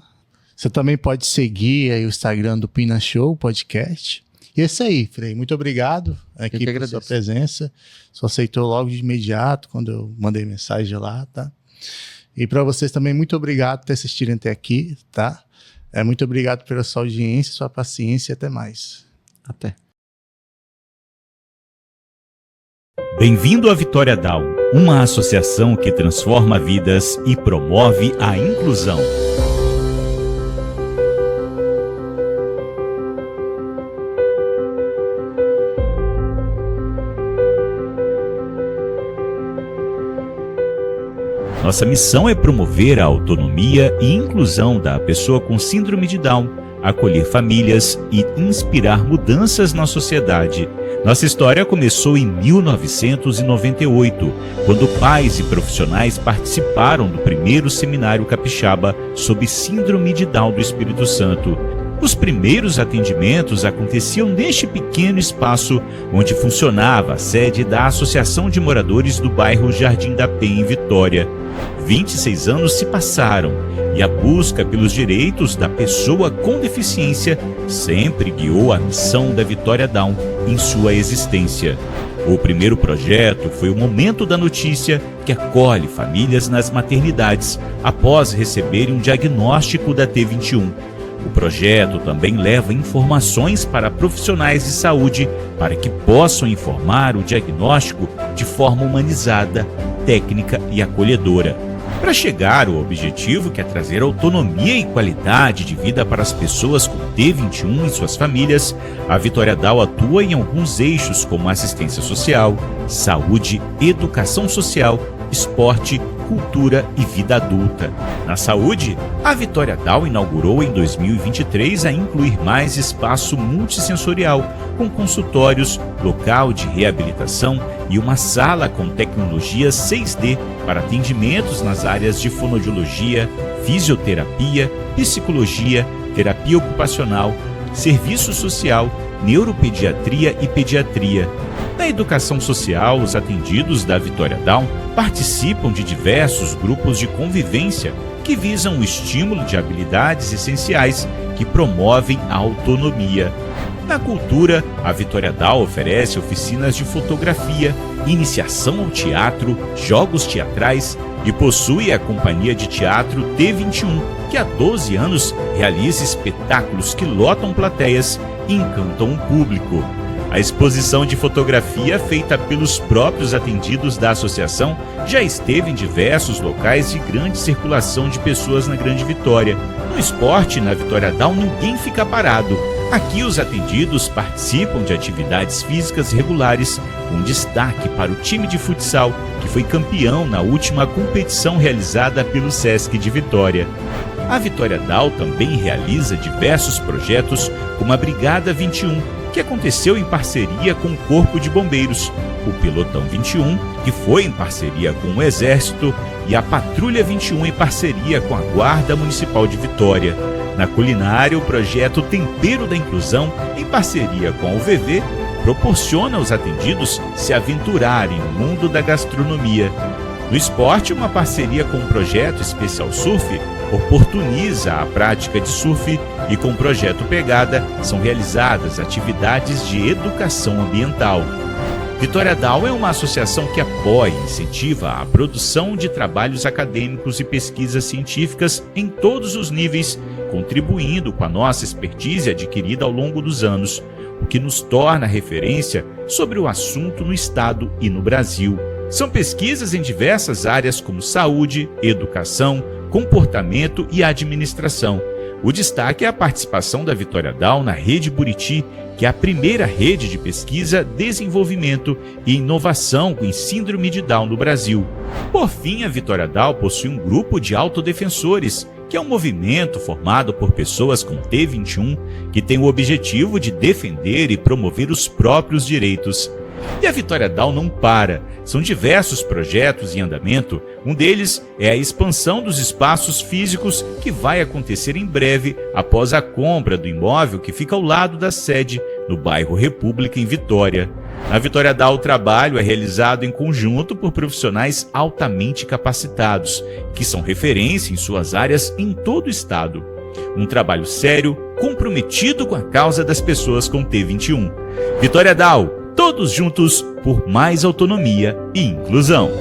Você também pode seguir aí o Instagram do Pina Show Podcast. E é isso aí, Frei. Muito obrigado aqui pela sua presença. Você aceitou logo de imediato quando eu mandei mensagem lá, tá? E para vocês também, muito obrigado por ter assistido até aqui, tá? Muito obrigado pela sua audiência, sua paciência e até mais.
Até.
Bem-vindo à Vitória Down, uma associação que transforma vidas e promove a inclusão. Nossa missão é promover a autonomia e inclusão da pessoa com síndrome de Down, acolher famílias e inspirar mudanças na sociedade. Nossa história começou em 1998, quando pais e profissionais participaram do primeiro seminário capixaba sobre síndrome de Down do Espírito Santo. Os primeiros atendimentos aconteciam neste pequeno espaço onde funcionava a sede da Associação de Moradores do bairro Jardim da Penha, em Vitória. 26 anos se passaram e a busca pelos direitos da pessoa com deficiência sempre guiou a missão da Vitória Down em sua existência. O primeiro projeto foi o Momento da Notícia, que acolhe famílias nas maternidades após receberem um diagnóstico da T21. O projeto também leva informações para profissionais de saúde para que possam informar o diagnóstico de forma humanizada, técnica e acolhedora. Para chegar ao objetivo, que é trazer autonomia e qualidade de vida para as pessoas com T21 e suas famílias, a Vitória Down atua em alguns eixos como assistência social, saúde, educação social, esporte, cultura e vida adulta. Na saúde, a Vitória Down inaugurou em 2023 a incluir mais espaço multissensorial, com consultórios, local de reabilitação e uma sala com tecnologia 6D para atendimentos nas áreas de fonoaudiologia, fisioterapia, psicologia, terapia ocupacional, serviço social, neuropediatria e pediatria. Na educação social, os atendidos da Vitória Down participam de diversos grupos de convivência que visam o estímulo de habilidades essenciais que promovem a autonomia. Na cultura, a Vitória Down oferece oficinas de fotografia, iniciação ao teatro, jogos teatrais e possui a companhia de teatro T21, que há 12 anos realiza espetáculos que lotam plateias e encantam o público. A exposição de fotografia feita pelos próprios atendidos da associação já esteve em diversos locais de grande circulação de pessoas na Grande Vitória. No esporte, na Vitória Down, ninguém fica parado. Aqui os atendidos participam de atividades físicas regulares, com destaque para o time de futsal, que foi campeão na última competição realizada pelo Sesc de Vitória. A Vitória Down também realiza diversos projetos, como a Brigada 21, que aconteceu em parceria com o Corpo de Bombeiros, o Pelotão 21, que foi em parceria com o Exército, e a Patrulha 21 em parceria com a Guarda Municipal de Vitória. Na culinária, o projeto Tempero da Inclusão, em parceria com a UVV, proporciona aos atendidos se aventurarem no mundo da gastronomia. No esporte, uma parceria com o projeto Especial Surf oportuniza a prática de surf e com o projeto Pegada são realizadas atividades de educação ambiental. Vitória Down é uma associação que apoia e incentiva a produção de trabalhos acadêmicos e pesquisas científicas em todos os níveis, contribuindo com a nossa expertise adquirida ao longo dos anos, o que nos torna referência sobre o assunto no Estado e no Brasil. São pesquisas em diversas áreas como saúde, educação, comportamento e administração. O destaque é a participação da Vitória Down na Rede Buriti, que é a primeira rede de pesquisa, desenvolvimento e inovação em síndrome de Down no Brasil. Por fim, a Vitória Down possui um grupo de autodefensores, que é um movimento formado por pessoas com T21 que tem o objetivo de defender e promover os próprios direitos. E a Vitória Down não para. São diversos projetos em andamento. Um deles é a expansão dos espaços físicos, que vai acontecer em breve após a compra do imóvel que fica ao lado da sede, no bairro República, em Vitória. Na Vitória Down, o trabalho é realizado em conjunto por profissionais altamente capacitados, que são referência em suas áreas em todo o estado. Um trabalho sério, comprometido com a causa das pessoas com T21. Vitória Down, todos juntos por mais autonomia e inclusão.